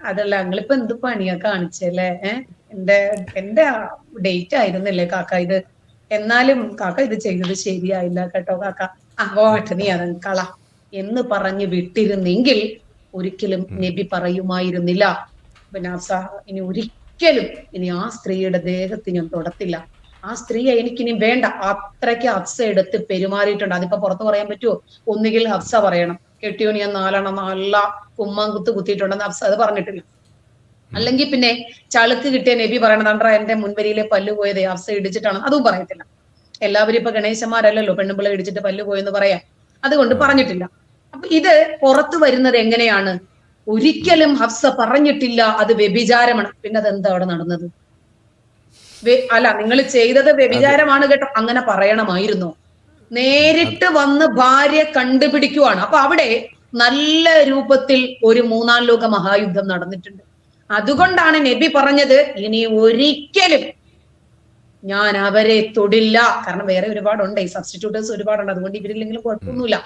അതല്ല നിങ്ങളിപ്പോ എന്ത് പണിയാ കാണിച്ചല്ലേ? എന്റെ ഡേറ്റ് ആയിരുന്നില്ലേ കാക്ക ഇത്? എന്നാലും കാക്ക ഇത് ചെയ്തത് ശരിയായില്ല കേട്ടോ കാക്ക, അങ്ങോട്ട് നീ അത് കള എന്ന് പറഞ്ഞ് വിട്ടിരുന്നെങ്കിൽ ഒരിക്കലും നബി പറയുമായിരുന്നില്ല, പിന്നെ ഇനി ഒരിക്കലും ഇനി ആ സ്ത്രീയുടെ ദേഹത്ത് ഞാൻ തൊടത്തില്ല, ആ സ്ത്രീയെ എനിക്കിനി വേണ്ട. അത്രയ്ക്ക് ഹഫ്സ എടുത്ത് പെരുമാറിയിട്ടുണ്ട്. അതിപ്പോ പുറത്ത് പറയാൻ പറ്റുമോ? ഒന്നുകിൽ ഹഫ്സ പറയണം, കെട്ടിയോ ഞാൻ 4 നല്ല കുമ്മാങ്കുത്ത് കുത്തിയിട്ടുണ്ടെന്ന് ഹഫ്സ അത് പറഞ്ഞിട്ടില്ല. അല്ലെങ്കിൽ പിന്നെ ചളുക്ക് കിട്ടിയ നബി പറയണത് അണ്ടാ എന്റെ മുൻവരിയിലെ പല്ല് പോയത് ഹഫ്സ ഇടിച്ചിട്ടാണ്, അതും പറയത്തില്ല. എല്ലാവരും ഇപ്പൊ ഗണേശന്മാരല്ലല്ലോ പെണ്ണുമ്പിള്ള ഇടിച്ചിട്ട് പല്ല് പോയെന്ന് പറയാം, അതുകൊണ്ട് പറഞ്ഞിട്ടില്ല. അപ്പൊ ഇത് പുറത്തു വരുന്നത് എങ്ങനെയാണ്? ഒരിക്കലും ഹഫ്സ പറഞ്ഞിട്ടില്ല അത് വ്യഭിചാരമാണ്. പിന്നെ അതെന്താ അവിടെ നടന്നത്? അല്ല, നിങ്ങൾ ചെയ്തത് വ്യഭിചാരമാണ് കേട്ടോ, അങ്ങനെ പറയണമായിരുന്നു. നേരിട്ട് വന്ന് ഭാര്യ കണ്ടുപിടിക്കുവാണ്. അപ്പൊ അവിടെ നല്ല രൂപത്തിൽ ഒരു മൂന്നാം ലോക മഹായുദ്ധം നടന്നിട്ടുണ്ട്. അതുകൊണ്ടാണ് നബി പറഞ്ഞത് ഇനി ഒരിക്കലും ഞാൻ അവരെ തൊടില്ല. കാരണം വേറെ ഒരുപാടുണ്ട്, ഈ സബ്സ്റ്റിറ്റ്യൂട്ടേഴ്സ് ഒരുപാടുണ്ട്, അതുകൊണ്ട് ഇവരില്ലെങ്കിലും കുഴപ്പമൊന്നുമില്ല,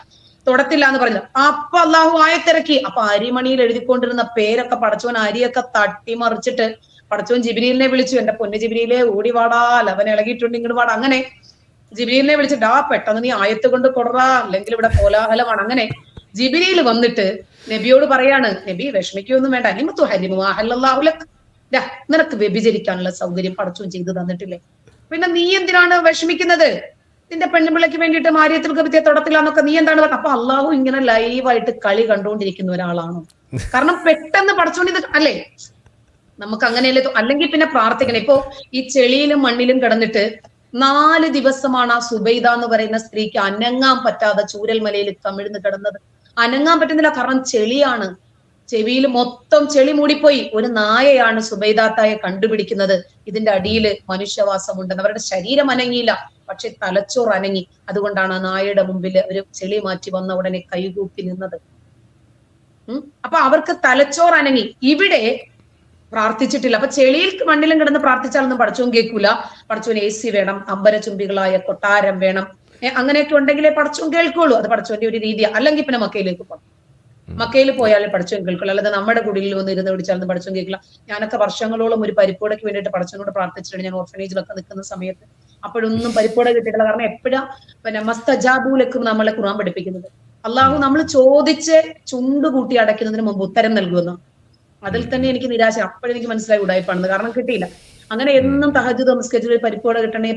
തൊടത്തില്ല എന്ന് പറഞ്ഞത്. അപ്പൊ അള്ളാഹു ആയത്തിറക്കി. അപ്പൊ അരിമണിയിൽ എഴുതിക്കൊണ്ടിരുന്ന പേരൊക്കെ പടച്ചോൻ അരിയൊക്കെ തട്ടിമറിച്ചിട്ട് പടച്ചോൻ ജിബ്രീലിനെ വിളിച്ചു. എന്റെ പൊന്നു ജിബ്രീലെ ഓടിവാടാ, ലവൻ ഇളകിയിട്ടുണ്ട്, ഇങ്ങോട്ട് വാടാ. അങ്ങനെ ജിബ്രീലിനെ വിളിച്ചിട്ട് പെട്ടെന്ന് നീ ആയത്ത് കൊണ്ട് കൊടറാ, അല്ലെങ്കിൽ ഇവിടെ കോലാഹലമാണ്. അങ്ങനെ ജിബ്രീൽ വന്നിട്ട് നബിയോട് പറയാണ്, നബി വിഷമിക്കൊന്നും വേണ്ട, നിനക്ക് വ്യഭിചരിക്കാനുള്ള സൗകര്യം പടച്ചോൻ ചെയ്തു തന്നിട്ടില്ലേ, പിന്നെ നീ എന്തിനാണ് വിഷമിക്കുന്നത്? നിന്റെ പെണ്ണുപിള്ളയ്ക്ക് വേണ്ടിയിട്ട് മാര്യത്തിൽ കവിതയെ തൊടത്തില്ലാന്നൊക്കെ നീ എന്താണ് പറഞ്ഞത്? അപ്പൊ അള്ളാഹു ഇങ്ങനെ ലൈവായിട്ട് കളി കണ്ടുകൊണ്ടിരിക്കുന്ന ഒരാളാണോ? കാരണം പെട്ടെന്ന് പടച്ചോണ്ടി അല്ലേ, നമുക്ക് അങ്ങനെയല്ലേ. അല്ലെങ്കിൽ പിന്നെ പ്രാർത്ഥിക്കണം. ഇപ്പോ ഈ ചെളിയിലും മണ്ണിലും കിടന്നിട്ട് 4 ദിവസമാണ് ആ സുബൈദ എന്ന് പറയുന്ന സ്ത്രീക്ക് അനങ്ങാൻ പറ്റാതെ ചൂരൽമലയിൽ കമിഴ്ന്ന് കിടന്നത്. അനങ്ങാൻ പറ്റുന്നില്ല, കാരണം ചെളിയാണ്, ചെവിയിൽ മൊത്തം ചെളി മൂടിപ്പോയി. ഒരു നായയാണ് സുബൈദാത്തായെ കണ്ടുപിടിക്കുന്നത്, ഇതിന്റെ അടിയിൽ മനുഷ്യവാസമുണ്ടെന്ന്. അവരുടെ ശരീരം അനങ്ങിയില്ല, പക്ഷെ തലച്ചോറ് അനങ്ങി. അതുകൊണ്ടാണ് ആ നായയുടെ മുമ്പിൽ ഒരു ചെളി മാറ്റി വന്ന ഉടനെ കൈകൂപ്പി നിന്നത്. അപ്പൊ അവർക്ക് തലച്ചോറ് അനങ്ങി. ഇവിടെ പ്രാർത്ഥിച്ചിട്ടില്ല. അപ്പൊ ചെളിയിൽ മണ്ണിലും കിടന്ന് പ്രാർത്ഥിച്ചാലൊന്നും പടച്ചോൻ കേൾക്കൂല. പടച്ചോൻ AC വേണം, അമ്പരചുംബികളായ കൊട്ടാരം വേണം, അങ്ങനെയൊക്കെ ഉണ്ടെങ്കിലേ പടച്ചോൻ കേൾക്കുള്ളൂ. അത് പടച്ചോന്റെ ഒരു രീതിയാണ്. അല്ലെങ്കിൽ പിന്നെ മക്കയിലേക്ക് പോകണം. മക്കയിൽ പോയാലേ പടച്ചോൻ കേൾക്കുള്ളൂ, അല്ലാതെ നമ്മുടെ കുടിയിൽ വന്ന് ഇരുന്ന് പിടിച്ചാലൊന്നും പടച്ചോൻ കേൾക്കില്ല. ഞാനൊക്കെ വർഷങ്ങളോളം ഒരു പരിപ്പോടയ്ക്ക് വേണ്ടിയിട്ട് പടച്ചോനോട് പ്രാർത്ഥിച്ചിട്ടുണ്ട്. ഞാൻ ഓർഫനേജിലൊക്കെ നിൽക്കുന്ന സമയത്ത് അപ്പോഴൊന്നും പരിപ്പോട കിട്ടിയിട്ടില്ല. കാരണം എപ്പോഴാ പിന്നെ മസ്തജാബൂലക്കും നമ്മളെ ഖുർആൻ പഠിപ്പിക്കുന്നത്, അള്ളാഹു നമ്മൾ ചോദിച്ച് ചുണ്ട് കൂട്ടി അടയ്ക്കുന്നതിന് മുമ്പ് ഉത്തരം നൽകുമെന്നോ. അതിൽ തന്നെ എനിക്ക് നിരാശ. അപ്പോഴെനിക്ക് മനസ്സിലായി ഉടായ്പാണെന്ന്, കാരണം കിട്ടിയില്ല. അങ്ങനെ എന്നും തഹജ്ജുദ് നമസ്കരിച്ചിട്ട് പരിപ്പോട കിട്ടണേ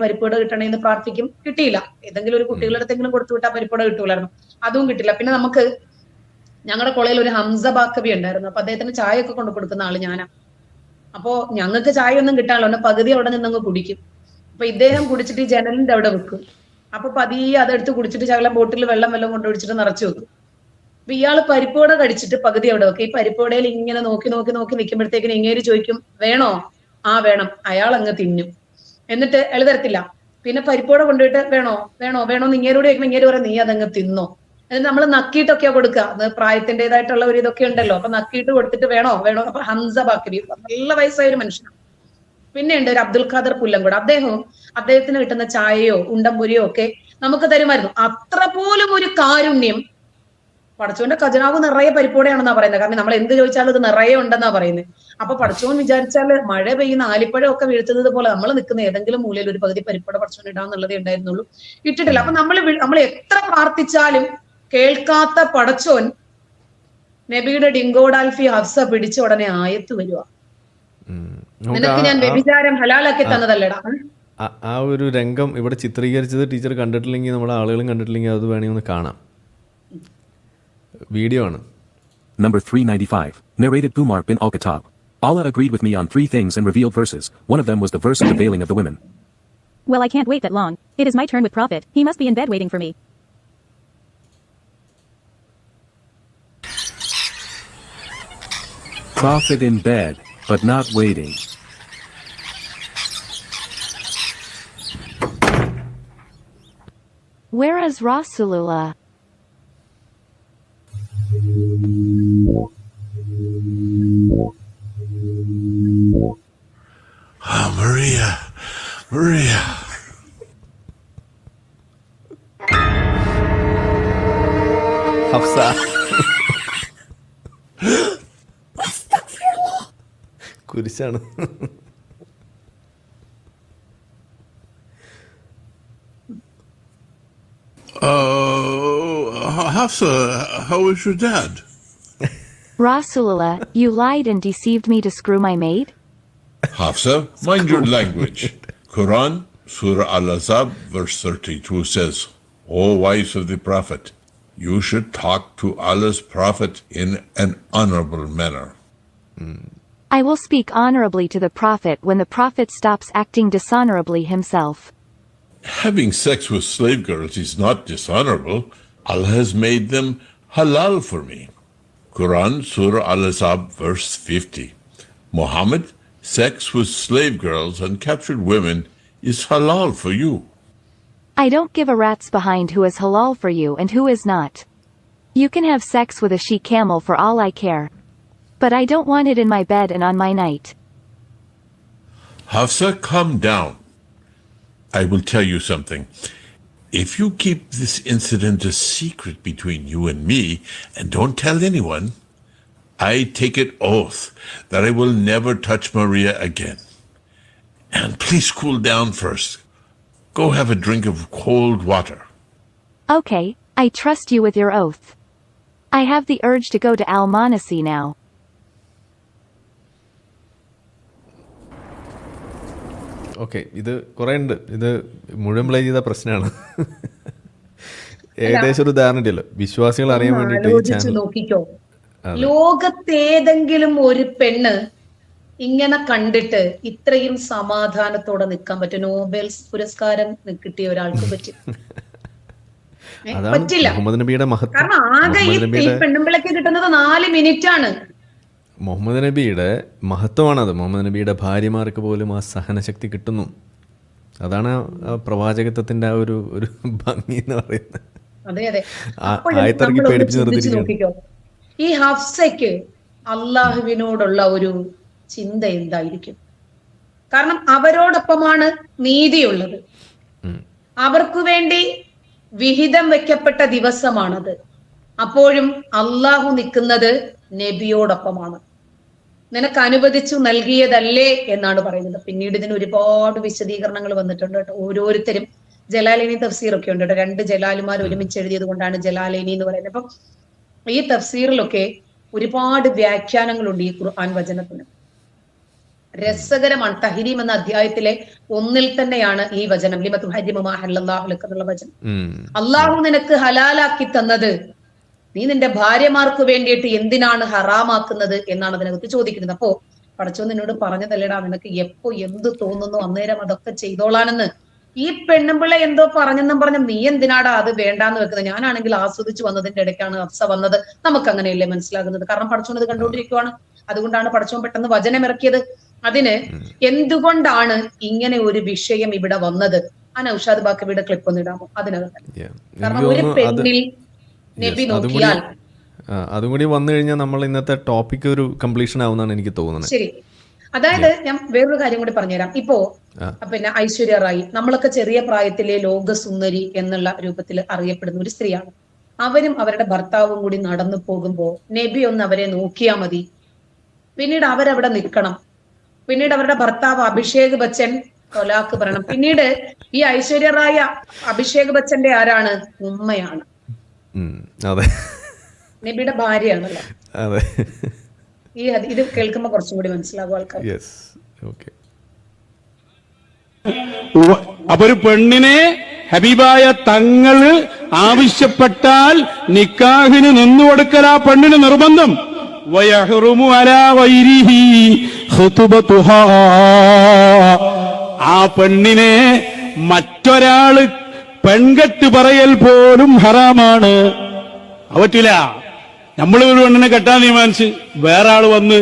എന്ന് പ്രാർത്ഥിക്കും, കിട്ടിയില്ല. ഏതെങ്കിലും ഒരു കുട്ടികളുടെ അടുത്തെങ്കിലും കൊടുത്തു വിട്ടാൽ പരിപ്പോട കിട്ടൂലായിരുന്നു, അതും കിട്ടില്ല. പിന്നെ നമുക്ക് ഞങ്ങളുടെ കോളേജിൽ ഒരു ഹംസ ബാക്കബി ഉണ്ടായിരുന്നു. അപ്പൊ അദ്ദേഹത്തിന് ചായ ഒക്കെ കൊണ്ട് കൊടുക്കുന്ന ആള് ഞാനാ. അപ്പോ ഞങ്ങൾക്ക് ചായ ഒന്നും കിട്ടാനല്ലോ, പകുതി അവിടെ നിന്നങ്ങ് കുടിക്കും. അപ്പൊ ഇദ്ദേഹം കുടിച്ചിട്ട് ഈ ജനലിന്റെ അവിടെ വെക്കും. അപ്പൊ പതിയെ അതെടുത്ത് കുടിച്ചിട്ട് ശകലം ബോട്ടിൽ വെള്ളം കൊണ്ടുപിടിച്ചിട്ട് നിറച്ചു വെക്കും. അപ്പൊ ഇയാള് പരിപ്പോട കടിച്ചിട്ട് പകുതി അവിടെ വെക്കും. ഈ പരിപ്പോടയിൽ ഇങ്ങനെ നോക്കി നിൽക്കുമ്പോഴത്തേക്കിന് ഇങ്ങേര് ചോദിക്കും, വേണോ? വേണം. അയാൾ അങ്ങ് തിന്നും. എന്നിട്ട് എഴുതരത്തില്ല. പിന്നെ പരിപ്പോട കൊണ്ടുപോയിട്ട് വേണോ എന്ന് ഇങ്ങേരോട് ചോദിക്കുമ്പോൾ ഇങ്ങേര് പറയാം, നീ അതങ്ങ് തിന്നോ. എന്നിട്ട് നമ്മൾ നക്കിയിട്ടൊക്കെയാ കൊടുക്കുക. അത് പ്രായത്തിൻ്റെതായിട്ടുള്ള ഒരു ഇതൊക്കെ ഉണ്ടല്ലോ. അപ്പൊ നക്കിയിട്ട് കൊടുത്തിട്ട് വേണോ. അപ്പൊ ഹംസ ബാക്കബി നല്ല വയസ്സായ ഒരു മനുഷ്യനാണ്. പിന്നെ ഉണ്ട് ഒരു അബ്ദുൽ ഖാദർ പുല്ലങ്കോട്. അദ്ദേഹത്തിന് കിട്ടുന്ന ചായയോ ഉണ്ടംപുരിയോ ഒക്കെ നമുക്ക് തരുമായിരുന്നു. അത്ര പോലും ഒരു കാരുണ്യം. പടച്ചോന്റെ ഖജനാവ് നിറയെ പരിപ്പോടെയാണെന്നാ പറയുന്നത്. കാരണം നമ്മൾ എന്ത് ചോദിച്ചാലും അത് നിറയെ ഉണ്ടെന്നാ പറയുന്നത്. അപ്പൊ പടച്ചോൻ വിചാരിച്ചാല് മഴ പെയ്യുന്ന ആലിപ്പഴം ഒക്കെ വീഴ്ത്തുന്നത് പോലെ നമ്മൾ നിൽക്കുന്ന ഏതെങ്കിലും മൂലയിൽ ഒരു പകുതി പരിപ്പോടെ പടച്ചോൻ ഇടാന്നുള്ളതേ ഉണ്ടായിരുന്നുള്ളൂ. ഇട്ടിട്ടില്ല. അപ്പൊ നമ്മൾ എത്ര പ്രാർത്ഥിച്ചാലും കേൾക്കാത്ത പടച്ചോൻ നബിയുടെ ഡിങ്കോഡാൽഫി ഹഫ്സ പിടിച്ച ഉടനെ ആയത്ത് വരുക, നിനക്ക് ഞാൻ വ്യഭിചാരം ഹലാലാക്കി തന്നതല്ലടാ. ആ ഒരു രംഗം ഇവിടെ ചിത്രീകരിച്ചത് ടീച്ചർ കണ്ടിട്ടില്ലെങ്കിൽ, നമ്മുടെ ആളുകളും കണ്ടിട്ടില്ലെങ്കിൽ അത് വേണമെങ്കിൽ ഒന്ന് കാണാം. വീഡിയോ ആണ്. Number 395, narrated Umar bin al-Khattab. Allah agreed with me on 3 things and revealed verses. One of them was the verse of the veiling of the women. Well, I can't wait that long. It is my turn with Prophet. He must be in bed waiting for me. Prophet in bed, but not waiting. Where is Rasulullah? Maria. Hafsa കുരിശാണ്. Hafsa, how is your dad? Rasulullah, you lied and deceived me to screw my maid? Hafsa, mind your language. Quran, Surah Al-Azab, verse 32 says, O wives of the Prophet, you should talk to Allah's Prophet in an honorable manner. I will speak honorably to the Prophet when the Prophet stops acting dishonorably himself. Having sex with slave girls is not dishonorable. Allah has made them halal for me. Quran, Surah Al-Ahzab, verse 50. Muhammad, sex with slave girls and captured women is halal for you. I don't give a rat's behind who is halal for you and who is not. You can have sex with a she-camel for all I care. But I don't want it in my bed and on my night. Hafsa, calm down. I will tell you something. If you keep this incident a secret between you and me and don't tell anyone, I take an oath that I will never touch Maria again. And please cool down first. Go have a drink of cold water. Okay, I trust you with your oath. I have the urge to go to Al-Manasi now. Okay, ഇത് കുറേ ഉണ്ട്. ഇത് മുഴുവൻ play ചെയ്ത പ്രശ്നമാണ്. ഏകദേശം ഒരു ധാരണ ഉണ്ടല്ലോ, വിശ്വാസികൾ അറിയാൻ വേണ്ടിയിട്ട്. നോക്കിക്കോ, ലോകത്തേതെങ്കിലും ഒരു പെണ്ണ് ഇങ്ങനെ കണ്ടിട്ട് ഇത്രയും സമാധാനത്തോടെ നിൽക്കാൻ പറ്റും? നോബൽ പുരസ്കാരം കിട്ടിയ ഒരാൾക്ക് പറ്റും? പറ്റില്ല. മുഹമ്മദ് നബിയുടെ മഹത്വം, കാരണം ആകെ ഈ പെണ്ണുമ്പിളക്ക് കിട്ടുന്നത് 4 മിനിറ്റ് ആണ്. മുഹമ്മദ് നബിയുടെ മഹത്വമാണത്. മുഹമ്മദ് നബിയുടെ ഭാര്യമാർക്ക് പോലും ആ സഹനശക്തി കിട്ടുന്നു. അതാണ് പ്രവാചകത്വത്തിന്റെ ആ ഒരു ഭംഗി എന്ന് പറയുന്നത്. അതെ അതെ. ആയത്തിറക്കി പേടിപ്പിച്ച് നോക്കിക്കോ, ഈ ഹഫ്സയ്ക്ക് അള്ളാഹുവിനോടുള്ള ഒരു ചിന്ത എന്തായിരിക്കും? കാരണം അവരോടൊപ്പമാണ് നീതിയുള്ളത്, അവർക്ക് വേണ്ടി വിഹിതം വെക്കപ്പെട്ട ദിവസമാണത്. അപ്പോഴും അള്ളാഹു നിൽക്കുന്നത് നബിയോടൊപ്പമാണ്. നിനക്ക് അനുവദിച്ചു നൽകിയതല്ലേ എന്നാണ് പറയുന്നത്. പിന്നീട് ഇതിന് ഒരുപാട് വിശദീകരണങ്ങൾ വന്നിട്ടുണ്ട് കേട്ടോ. ഓരോരുത്തരും ജലാലൈനി തഫ്സീറൊക്കെ ഉണ്ട് കേട്ടോ. 2 ജലാലുമാർ ഒരുമിച്ച് എഴുതിയത് കൊണ്ടാണ് ജലാലൈനി എന്ന് പറയുന്നത്. അപ്പം ഈ തഫ്സീറിലൊക്കെ ഒരുപാട് വ്യാഖ്യാനങ്ങളുണ്ട് ഈ ഖുർആൻ വചനത്തിന്. രസകരമാണ്. തഹരീം എന്ന അധ്യായത്തിലെ 1 തന്നെയാണ് ഈ വചനം, എന്നുള്ള വചനം. അള്ളാഹു നിനക്ക് ഹലാലാക്കി തന്നത് നീ നിന്റെ ഭാര്യമാർക്ക് വേണ്ടിയിട്ട് എന്തിനാണ് ഹറാമാക്കുന്നത് എന്നാണ് അതിനകത്ത് ചോദിക്കുന്നത്. അപ്പോ പടച്ചോൻ നിന്നോട് പറഞ്ഞതല്ലേടാ, നിനക്ക് എപ്പോ എന്ത് തോന്നുന്നു അന്നേരം അതൊക്കെ ചെയ്തോളാനെന്ന്. ഈ പെണ്ണുമ്പിള്ള എന്തോ പറഞ്ഞെന്നും പറഞ്ഞ നീ എന്തിനാടാ അത് വേണ്ടാന്ന് വെക്കുന്നത്? ഞാനാണെങ്കിൽ ആസ്വദിച്ചു വന്നതിന്റെ ഇടയ്ക്കാണ് ഹഫ്സ വന്നത്. നമുക്ക് അങ്ങനെയല്ലേ മനസ്സിലാകുന്നത്? കാരണം പടച്ചോൻ ഇത് കണ്ടുകൊണ്ടിരിക്കുവാണ്. അതുകൊണ്ടാണ് പടച്ചോൻ പെട്ടെന്ന് വചനം ഇറക്കിയത്. അതിന് എന്തുകൊണ്ടാണ് ഇങ്ങനെ ഒരു വിഷയം ഇവിടെ വന്നത്? ആ നൗഷാദ് ബാക്കവിയുടെ ക്ലിപ്പ് ഒന്ന് ഇടാമോ അതിനകത്ത്? കാരണം ഒരു പെണ്ണിൽ നബി നോക്കിയാൽ അതും കൂടി വന്നു കഴിഞ്ഞാൽ നമ്മൾ ഇന്നത്തെ ടോപ്പിക് ഒരു കംപ്ലീഷൻ ആവുന്നതാണ് എനിക്ക് തോന്നുന്നത്. ശരി, അതായത് ഞാൻ വേറൊരു കാര്യം കൂടി പറഞ്ഞുതരാം. ഇപ്പോ പിന്നെ ഐശ്വര്യ റായി, നമ്മളൊക്കെ ചെറിയ പ്രായത്തിലെ ലോകസുന്ദരി എന്നുള്ള രൂപത്തിൽ അറിയപ്പെടുന്ന ഒരു സ്ത്രീയാണ്. അവരും അവരുടെ ഭർത്താവും കൂടി നടന്നു പോകുമ്പോ നബി ഒന്ന് അവരെ നോക്കിയാൽ മതി, പിന്നീട് അവരവിടെ നിൽക്കണം. പിന്നീട് അവരുടെ ഭർത്താവ് അഭിഷേക് ബച്ചൻ തൊലാക്ക് പറയണം. പിന്നീട് ഈ ഐശ്വര്യ റായ അഭിഷേക് ബച്ചന്റെ ആരാണ്? ഉമ്മയാണ്. നബിയുടെ ഭാര്യയാണല്ലോ. ഈ ഇത് കേൾക്കുമ്പോ കുറച്ചും കൂടി മനസ്സിലാകും ആൾക്കാർ. അപ്പൊ ഒരു പെണ്ണിനെ ഹബീബായ തങ്ങള് ആവശ്യപ്പെട്ടാൽ നിക്കാഹിന് നിന്നുകൊടുക്കൽ ആ പെണ്ണിന് നിർബന്ധം. ആ പെണ്ണിനെ മറ്റൊരാള് പെൺകെട്ട് പറയൽ പോലും ഹറാമാണ്. പറ്റില്ല. നമ്മളൊരു പെണ്ണിനെ കെട്ടാൻ തീരുമാനിച്ച് വേറെ ആള് വന്ന്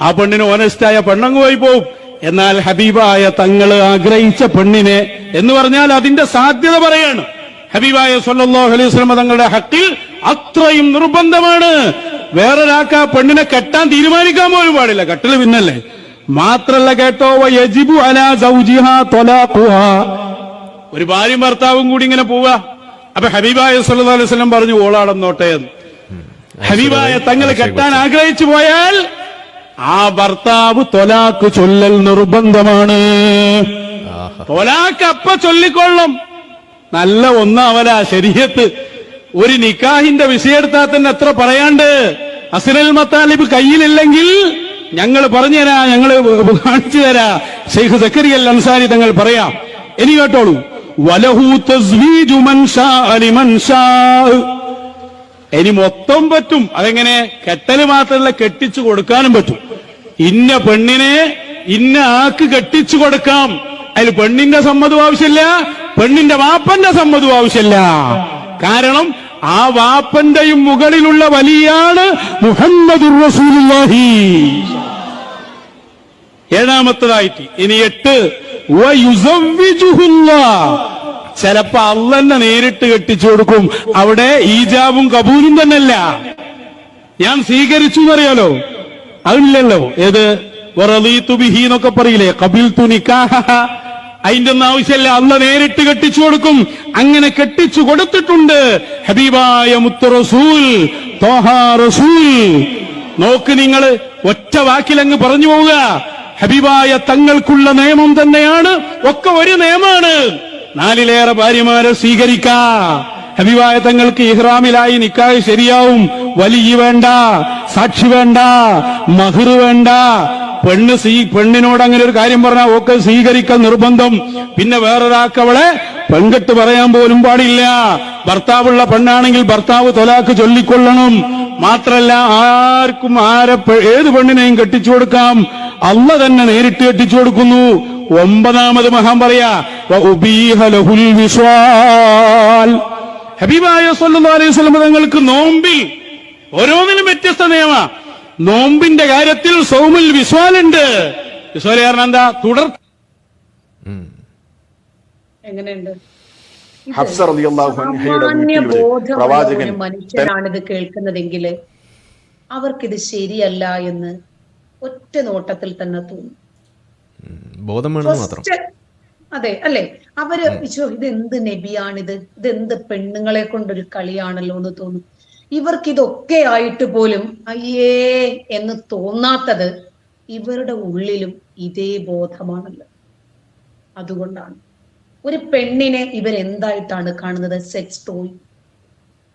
ആ പെണ്ണിന് ഓനസ്റ്റായ പെണ്ണങ്ങ് പോയി പോവും. എന്നാൽ ഹബീബായ തങ്ങള് ആഗ്രഹിച്ച പെണ്ണിനെ എന്ന് പറഞ്ഞാൽ അതിന്റെ സാധ്യത പറയാണ്. ഹബീബായ സ്വല്ലല്ലാഹു അലൈഹി വസല്ലം തങ്ങളുടെ ഹക്കിൽ അത്രയും നിർബന്ധമാണ്. വേറൊരാൾക്ക് ആ പെണ്ണിനെ കെട്ടാൻ തീരുമാനിക്കാൻ പോലും പാടില്ല. കെട്ടല് പിന്നല്ലേ. മാത്രല്ല കേട്ടോ, യജിബു അലാ സൗജിഹാ ത്വലാഖുഹാ. ഒരു ഭാര്യയും ഭർത്താവും കൂടി ഇങ്ങനെ പോവുക. അപ്പൊ ഹബീബായ സ്വല്ലല്ലാഹു അലൈഹി വസല്ലം പറഞ്ഞു ഓളാടന്നോട്ടെ. ഹബീബായ തങ്ങൾ കെട്ടാൻ ആഗ്രഹിച്ചു പോയാൽ ആ ഭർത്താവ് ത്വലാഖ് ചൊല്ലൽ നിർബന്ധമാണ്. ത്വലാഖ് അപ്പ ചൊല്ലിക്കൊള്ളും. നല്ല ഒന്നാവല ശരീഅത്ത്. ഒരു നിക്കാഹിന്റെ വിഷയെടുത്താൽ തന്നെ എത്ര പറയാണ്ട്. അസ്നൽ മത്താലിബ് കയ്യിലില്ലെങ്കിൽ ഞങ്ങൾ പറഞ്ഞുതരാ, ഞങ്ങൾ കാണിച്ചു തരാ. ശൈഖ് സക്കരിയ അൽ അൻസാരി തങ്ങൾ പറയാം. ഇനി കേട്ടോളൂ. വലഹു തസ്വീജു മൻ ശാഅ ലിമൻ ശാഅ. ഇനി മൊത്തം പറ്റും. അതെങ്ങനെ? കെട്ടല് മാത്രമല്ല, കെട്ടിച്ചു കൊടുക്കാനും പറ്റും. ഇന്ന പെണ്ണിനെ ഇന്ന ആക്ക് കെട്ടിച്ചു കൊടുക്കാം. അതിൽ പെണ്ണിന്റെ സമ്മതവും ആവശ്യമില്ല, പെണ്ണിന്റെ വാപ്പന്റെ സമ്മതവും ആവശ്യമില്ല. കാരണം ആ വാപ്പന്റെയും മുകളിലുള്ള വലിയാണ് മുഹമ്മദുർ റസൂലുള്ളാഹി. ഏഴാമത്തതായിട്ട് ഇനി 8 വയുസവ്വിജുഹുല്ലാഹ്. ചിലപ്പോ അള്ളന്നെ നേരിട്ട് കെട്ടിച്ചു കൊടുക്കും. അവിടെ ഈജാബും കബൂലും തന്നെയല്ല, ഞാൻ സ്വീകരിച്ചു എന്നറിയാലോ, അതില്ലല്ലോ. ഏത് വറളീതു ബിഹി എന്നൊക്കെ പറയില്ലേ, ഖബിൽതു നിക്കാഹ, അതിന്റെ ഒന്നും ആവശ്യമല്ല. അള്ള നേരിട്ട് കെട്ടിച്ചു കൊടുക്കും. അങ്ങനെ കെട്ടിച്ചു കൊടുത്തിട്ടുണ്ട് ഹബീബായ മുത്ത് റസൂൽ ത്വാഹ റസൂൽ. നോക്ക് നിങ്ങൾ, ഒറ്റ വാക്കിലങ്ങ് പറഞ്ഞു പോവുക, ഹബീബായ തങ്ങൾക്കുള്ള നിയമം തന്നെയാണ്, ഒക്കെ ഒരു നിയമമാണ്. 4ലേറെ ഭാര്യമാരെ സ്വീകരിക്കാ. ഹബീബായ തങ്ങൾക്ക് ഇഹ്റാമിലായി നിക്കാഹ് ശരിയാവും. വലിയ വേണ്ട, സാക്ഷി വേണ്ട, മഹ്ർ വേണ്ട. പെണ്ണിനോട് അങ്ങനെ ഒരു കാര്യം പറഞ്ഞാൽ ഒക്കെ സ്വീകരിക്കൽ നിർബന്ധം. പിന്നെ വേറൊരാൾക്ക് അവളെ പെൺകെട്ട് പറയാൻ പോലും പാടില്ല. ഭർത്താവുള്ള പെണ്ണാണെങ്കിൽ ഭർത്താവ് തൊലാക്ക് ചൊല്ലിക്കൊള്ളണം. മാത്രല്ല ആർക്കും ഏത് പെണ്ണിനെയും കെട്ടിച്ചു കൊടുക്കാം. അള്ള തന്നെ നേരിട്ട് കെട്ടിച്ചു കൊടുക്കുന്നു. 9ാമത് മഹാൻ പറയാ ഹബീബായ സല്ലല്ലാഹു അലൈഹി വസല്ലം തങ്ങൾക്ക് നോമ്പിൽ ഓരോന്നിനും വ്യത്യസ്ത നിയമ. നോമ്പിന്റെ കാര്യത്തിൽ സൗമുൽ വിസ്വാലുണ്ട്. വിസ്വാല് കാരണം എന്താ? തുടർ എങ്ങനെയുണ്ട്? ഹഫ്സ റളിയല്ലാഹു അൻഹയുടെ വീട്ടിൽ പ്രവാചകൻ മനുഷ്യനാണിത് കേൾക്കുന്നതെങ്കിൽ അവർക്കിത് ശരിയല്ല എന്ന് ഒറ്റ നോട്ടത്തിൽ തന്നെ തോന്നും. ബോധം വേണമെന്ന് മാത്രം. അതെ അല്ലെ? അവര് ഇതെന്ത് നബിയാണിത്, ഇതെന്ത് പെണ്ണുങ്ങളെ കൊണ്ടൊരു കളിയാണല്ലോ എന്ന് തോന്നും. ഇവർക്ക് ഇതൊക്കെ ആയിട്ട് പോലും അയ്യേ എന്ന് തോന്നാത്തത് ഇവരുടെ ഉള്ളിലും ഇതേ ബോധമാണല്ലോ. അതുകൊണ്ടാണ് ഒരു പെണ്ണിനെ ഇവരെന്തായിട്ടാണ് കാണുന്നത്? Sex toy.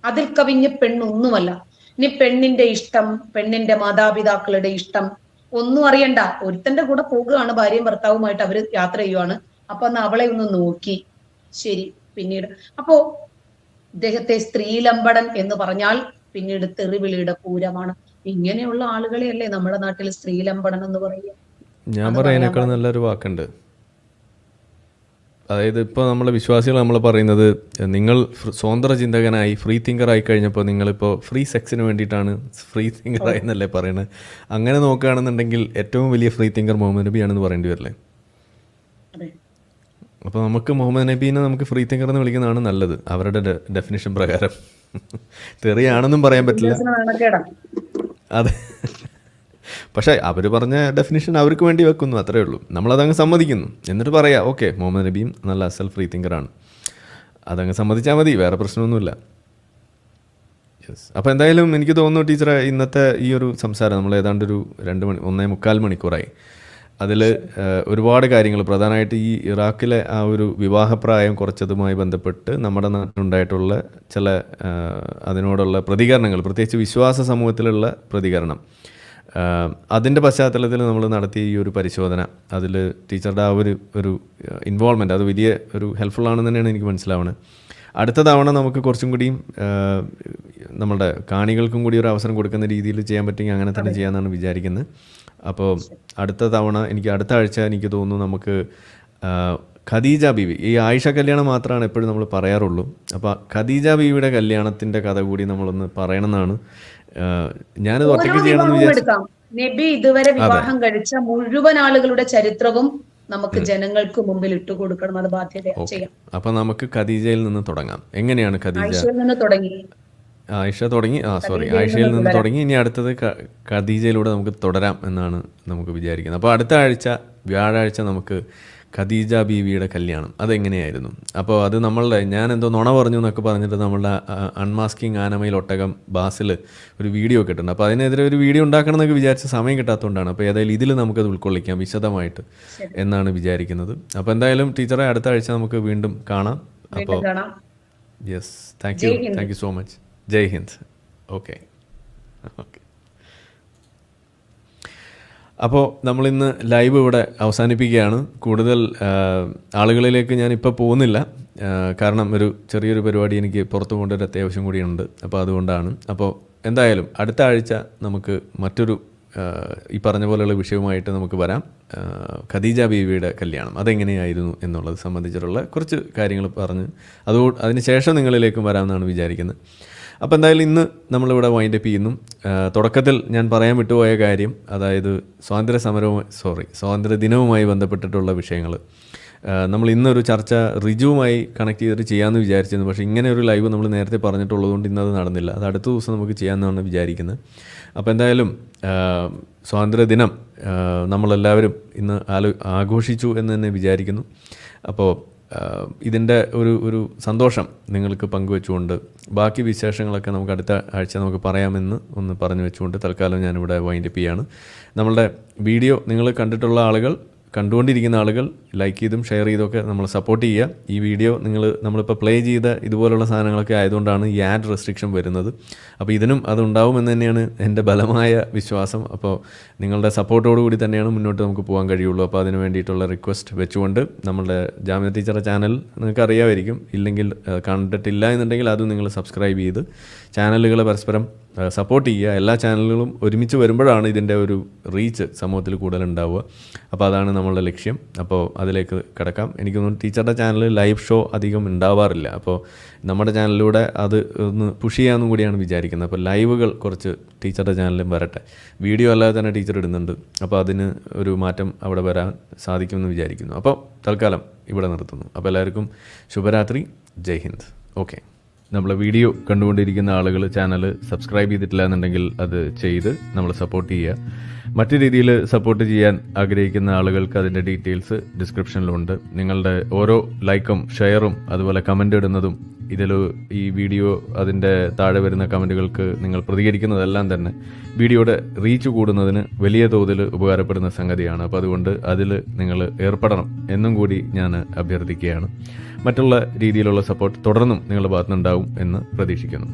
അതിൽ കവിഞ്ഞ് പെണ്ണൊന്നുമല്ല. ഇനി പെണ്ണിന്റെ ഇഷ്ടം, പെണ്ണിന്റെ മാതാപിതാക്കളുടെ ഇഷ്ടം ഒന്നും അറിയണ്ട. ഒരുത്തന്റെ കൂടെ പോകുകയാണ്, ഭാര്യയും ഭർത്താവുമായിട്ട് അവര് യാത്ര ചെയ്യുവാണ്. അപ്പൊ അന്ന് അവളെ ഒന്ന് നോക്കി, ശരി. പിന്നീട് അപ്പോ ഇദ്ദേഹത്തെ സ്ത്രീലമ്പടൻ എന്ന് പറഞ്ഞാൽ പിന്നീട് തെറിവിളിയുടെ പൂരമാണ്. ഇങ്ങനെയുള്ള ആളുകളെയല്ലേ നമ്മുടെ നാട്ടിൽ സ്ത്രീലമ്പടൻ എന്ന് പറയുക. ഞാൻ പറയുന്നതിനേക്കാൾ നല്ലൊരു വാക്കുണ്ട്. അതായത് ഇപ്പോൾ നമ്മളെ വിശ്വാസികൾ നമ്മൾ പറയുന്നത്, നിങ്ങൾ സ്വതന്ത്ര ചിന്തകനായി ഫ്രീ തിങ്കർ ആയി കഴിഞ്ഞപ്പോൾ നിങ്ങളിപ്പോൾ ഫ്രീ സെക്സിന് വേണ്ടിയിട്ടാണ് ഫ്രീ തിങ്കർ ആയി എന്നല്ലേ പറയുന്നത്. അങ്ങനെ നോക്കുകയാണെന്നുണ്ടെങ്കിൽ ഏറ്റവും വലിയ ഫ്രീ തിങ്കർ മുഹമ്മദ് നബിയാണെന്ന് പറയേണ്ടി വരില്ലേ? അപ്പോൾ നമുക്ക് മുഹമ്മദ് നബീനെ നമുക്ക് ഫ്രീ തിങ്കർ എന്ന് വിളിക്കുന്നതാണ് നല്ലത്, അവരുടെ ഡെഫിനിഷൻ പ്രകാരം. തെറിയാണെന്നും പറയാൻ പറ്റില്ല. അതെ, പക്ഷേ അവർ പറഞ്ഞ ഡെഫിനിഷൻ അവർക്ക് വേണ്ടി വെക്കുന്നു, അത്രേ ഉള്ളൂ. നമ്മളതങ്ങ് സമ്മതിക്കുന്നു. എന്നിട്ട് പറയാം, ഓക്കെ മുഹമ്മദ് നബിയും നല്ല അസൽ ഫ്രീ തിങ്കറാണ്, അതങ്ങ് സമ്മതിച്ചാൽ മതി, വേറെ പ്രശ്നമൊന്നുമില്ല. യെസ്. അപ്പോൾ എന്തായാലും എനിക്ക് തോന്നുന്നു ടീച്ചറെ, ഇന്നത്തെ ഈ ഒരു സംസാരം നമ്മൾ ഏതാണ്ടൊരു 1.25 മണിക്കൂറായി. അതിൽ ഒരുപാട് കാര്യങ്ങൾ, പ്രധാനമായിട്ട് ഈ ഇറാഖിലെ ആ ഒരു വിവാഹപ്രായം കുറച്ചതുമായി ബന്ധപ്പെട്ട് നമ്മുടെ നാട്ടിലുണ്ടായിട്ടുള്ള ചില അതിനോടുള്ള പ്രതികരണങ്ങൾ, പ്രത്യേകിച്ച് വിശ്വാസ സമൂഹത്തിലുള്ള പ്രതികരണം, അതിൻ്റെ പശ്ചാത്തലത്തിൽ നമ്മൾ നടത്തിയ ഈ ഒരു പരിശോധന, അതിൽ ടീച്ചറുടെ ആ ഒരു ഇൻവോൾവ്മെൻറ്റ് അത് വലിയ ഒരു ഹെൽപ്ഫുൾ ആണെന്ന് തന്നെയാണ് എനിക്ക് മനസ്സിലാവുന്നത്. അടുത്ത തവണ നമുക്ക് കുറച്ചും കൂടിയും നമ്മളുടെ കാണികൾക്കും കൂടി ഒരു അവസരം കൊടുക്കുന്ന രീതിയിൽ ചെയ്യാൻ പറ്റുമെങ്കിൽ അങ്ങനെ തന്നെ ചെയ്യാമെന്നാണ് വിചാരിക്കുന്നത്. അപ്പോൾ അടുത്ത തവണ അടുത്ത ആഴ്ച എനിക്ക് തോന്നുന്നു നമുക്ക് ഖദീജ ബീവി, ഈ ആയിഷ കല്യാണം മാത്രമാണ് എപ്പോഴും നമ്മൾ പറയാറുള്ളൂ. അപ്പോൾ ഖദീജ ബീവിയുടെ കല്യാണത്തിൻ്റെ കഥ കൂടി നമ്മളൊന്ന് പറയണമെന്നാണ്. ഞാനത് ഒറ്റയ്ക്ക് ചെയ്യണമെന്ന് വിചാരിച്ചു. നബി ഇതുവരെ വിവാഹം കഴിച്ച മുഴുവൻ ആളുകളുടെ ചരിത്രവും നമുക്ക് ജനങ്ങൾക്ക് മുമ്പിൽ ഇട്ടുകൊടുക്കണം, അത് ബാധ്യത ചെയ്യാം. അപ്പൊ നമുക്ക് ഖദീജയിൽ നിന്ന് തുടങ്ങാം. എങ്ങനെയാണ് ഖദീജ? ആയിഷയിൽ നിന്ന് തുടങ്ങി. ആയിഷയിൽ നിന്ന് തുടങ്ങി. ഇനി അടുത്തത് ഖദീജയിലൂടെ നമുക്ക് തുടരാം എന്നാണ് നമുക്ക് വിചാരിക്കുന്നത്. അപ്പോൾ അടുത്ത ആഴ്ച വ്യാഴാഴ്ച നമുക്ക് ഖദീജ ബീവിയുടെ കല്യാണം അതെങ്ങനെയായിരുന്നു. അപ്പോൾ അത് ഞാനെന്തോ നുണ പറഞ്ഞു എന്നൊക്കെ പറഞ്ഞിട്ട് നമ്മളുടെ അൺമാസ്കിങ് ആനമയിൽ ഒട്ടകം ബാസിൽ ഒരു വീഡിയോ ഒക്കെ ഇട്ടുണ്ട്. അപ്പോൾ അതിനെതിരെ ഒരു വീഡിയോ ഉണ്ടാക്കണം എന്നൊക്കെ വിചാരിച്ച സമയം കിട്ടാത്തതുകൊണ്ടാണ്. അപ്പോൾ ഏതായാലും ഇതിൽ നമുക്കത് ഉൾക്കൊള്ളിക്കാം വിശദമായിട്ട് എന്നാണ് വിചാരിക്കുന്നത്. അപ്പോൾ എന്തായാലും ടീച്ചറെ അടുത്ത ആഴ്ച നമുക്ക് വീണ്ടും കാണാം. അപ്പോൾ yes, thank you so much. ജയ് ഹിന്ദ്. ഓക്കെ. അപ്പോൾ നമ്മളിന്ന് ലൈവ് ഇവിടെ അവസാനിപ്പിക്കുകയാണ്. കൂടുതൽ ആളുകളിലേക്ക് ഞാനിപ്പോൾ പോകുന്നില്ല, കാരണം ചെറിയൊരു പരിപാടി എനിക്ക് പുറത്തു കൊണ്ടൊരു അത്യാവശ്യം കൂടിയുണ്ട്. അപ്പോൾ അതുകൊണ്ടാണ്. അപ്പോൾ എന്തായാലും അടുത്ത ആഴ്ച നമുക്ക് മറ്റൊരു ഈ പറഞ്ഞ പോലെയുള്ള വിഷയവുമായിട്ട് നമുക്ക് വരാം. ഖദീജ ബീവിയുടെ കല്യാണം അതെങ്ങനെയായിരുന്നു എന്നുള്ളത് സംബന്ധിച്ചിട്ടുള്ള കുറച്ച് കാര്യങ്ങൾ പറഞ്ഞ് അതിന് ശേഷം നിങ്ങളിലേക്കും വരാമെന്നാണ് വിചാരിക്കുന്നത്. അപ്പോൾ എന്തായാലും ഇന്ന് നമ്മളിവിടെ വൈൻഡപ്പ് ചെയ്യുന്നു. തുടക്കത്തിൽ ഞാൻ പറയാൻ വിട്ടുപോയ കാര്യം, അതായത് സ്വാതന്ത്ര്യ ദിനവുമായി ബന്ധപ്പെട്ടിട്ടുള്ള വിഷയങ്ങൾ നമ്മൾ ഇന്നൊരു ചർച്ച റിജുവുമായി കണക്ട് ചെയ്തിട്ട് ചെയ്യാമെന്ന് വിചാരിച്ചിരുന്നു. പക്ഷേ ഇങ്ങനെ ഒരു ലൈവ് നമ്മൾ നേരത്തെ പറഞ്ഞിട്ടുള്ളതുകൊണ്ട് ഇന്നത് നടന്നില്ല. അത് അടുത്ത ദിവസം നമുക്ക് ചെയ്യാമെന്നാണ് വിചാരിക്കുന്നത്. അപ്പോൾ എന്തായാലും സ്വാതന്ത്ര്യദിനം നമ്മളെല്ലാവരും ഇന്ന് ആഘോഷിച്ചു എന്ന് തന്നെ വിചാരിക്കുന്നു. അപ്പോൾ ഇതിൻ്റെ ഒരു സന്തോഷം നിങ്ങൾക്ക് പങ്കുവെച്ചുകൊണ്ട് ബാക്കി വിശേഷങ്ങളൊക്കെ നമുക്ക് അടുത്ത ആഴ്ച നമുക്ക് പറയാമെന്ന് ഒന്ന് പറഞ്ഞു വെച്ചുകൊണ്ട് തൽക്കാലം ഞാനിവിടെ വൈൻഡപ്പ് ചെയ്യാണ്. നമ്മളുടെ വീഡിയോ നിങ്ങൾ കണ്ടുകൊണ്ടിരിക്കുന്ന ആളുകൾ ലൈക്ക് ചെയ്തും ഷെയർ ചെയ്തൊക്കെ നമ്മൾ സപ്പോർട്ട് ചെയ്യുക. ഈ വീഡിയോ നമ്മളിപ്പോൾ പ്ലേ ചെയ്ത ഇതുപോലുള്ള സാധനങ്ങളൊക്കെ ആയതുകൊണ്ടാണ് ഈ ആഡ് റെസ്ട്രിക്ഷൻ വരുന്നത്. അപ്പോൾ ഇതിനും അതുണ്ടാവുമെന്ന് തന്നെയാണ് എൻ്റെ ബലമായ വിശ്വാസം. അപ്പോൾ നിങ്ങളുടെ സപ്പോർട്ടോടുകൂടി തന്നെയാണ് മുന്നോട്ട് നമുക്ക് പോകാൻ കഴിയുള്ളൂ. അപ്പോൾ അതിന് വേണ്ടിയിട്ടുള്ള റിക്വസ്റ്റ് വെച്ചുകൊണ്ട് നമ്മളുടെ ജാമിയ ടീച്ചറുടെ ചാനൽ നിങ്ങൾക്ക് അറിയാമായിരിക്കും. ഇല്ലെങ്കിൽ കണ്ടിട്ടില്ല എന്നുണ്ടെങ്കിൽ അതും നിങ്ങൾ സബ്സ്ക്രൈബ് ചെയ്ത് ചാനലുകൾ പരസ്പരം സപ്പോർട്ട് ചെയ്യുക. എല്ലാ ചാനലുകളും ഒരുമിച്ച് വരുമ്പോഴാണ് ഇതിൻ്റെ ഒരു റീച്ച് സമൂഹത്തിൽ കൂടുതലുണ്ടാവുക. അപ്പോൾ അതാണ് നമ്മളുടെ ലക്ഷ്യം. അപ്പോൾ അതിലേക്ക് കിടക്കാം. എനിക്ക് തോന്നുന്നു ടീച്ചറുടെ ചാനൽ ലൈവ് ഷോ അധികം ഉണ്ടാവാറില്ല. അപ്പോൾ നമ്മുടെ ചാനലിലൂടെ അത് ഒന്ന് പുഷ് ചെയ്യാമെന്നും കൂടിയാണ് വിചാരിക്കുന്നത്. അപ്പോൾ ലൈവുകൾ കുറച്ച് ടീച്ചറുടെ ചാനലിലും വരട്ടെ. വീഡിയോ അല്ലാതെ തന്നെ ടീച്ചർ ഇടുന്നുണ്ട്. അപ്പോൾ അതിന് ഒരു മാറ്റം അവിടെ വരാൻ സാധിക്കുമെന്ന് വിചാരിക്കുന്നു. അപ്പോൾ തൽക്കാലം ഇവിടെ നിർത്തുന്നു. അപ്പോൾ എല്ലാവർക്കും ശുഭരാത്രി. ജയ് ഹിന്ദ്. ഓക്കെ. നമ്മളെ വീഡിയോ കണ്ടുകൊണ്ടിരിക്കുന്ന ആളുകൾ ചാനൽ സബ്സ്ക്രൈബ് ചെയ്തിട്ടില്ല എന്നുണ്ടെങ്കിൽ അത് ചെയ്ത് നമ്മൾ സപ്പോർട്ട് ചെയ്യുക. മറ്റു രീതിയിൽ സപ്പോർട്ട് ചെയ്യാൻ ആഗ്രഹിക്കുന്ന ആളുകൾക്ക് അതിൻ്റെ ഡീറ്റെയിൽസ് ഡിസ്ക്രിപ്ഷനിലുണ്ട്. നിങ്ങളുടെ ഓരോ ലൈക്കും ഷെയറും അതുപോലെ കമൻ്റ് ഇടുന്നതും ഈ വീഡിയോ അതിൻ്റെ താഴെ വരുന്ന കമൻറ്റുകൾക്ക് നിങ്ങൾ പ്രതികരിക്കുന്നതെല്ലാം തന്നെ വീഡിയോയുടെ റീച്ച് കൂടുന്നതിന് വലിയ തോതിൽ ഉപകാരപ്പെടുന്ന സംഗതിയാണ്. അപ്പോൾ അതുകൊണ്ട് അതിൽ നിങ്ങൾ ഏർപ്പെടണം എന്നും കൂടി ഞാൻ അഭ്യർത്ഥിക്കുകയാണ്. മറ്റുള്ള രീതിയിലുള്ള സപ്പോർട്ട് തുടർന്നും നിങ്ങളുടെ ഭാഗത്തുനിന്നുണ്ടാവും എന്ന് പ്രതീക്ഷിക്കുന്നു.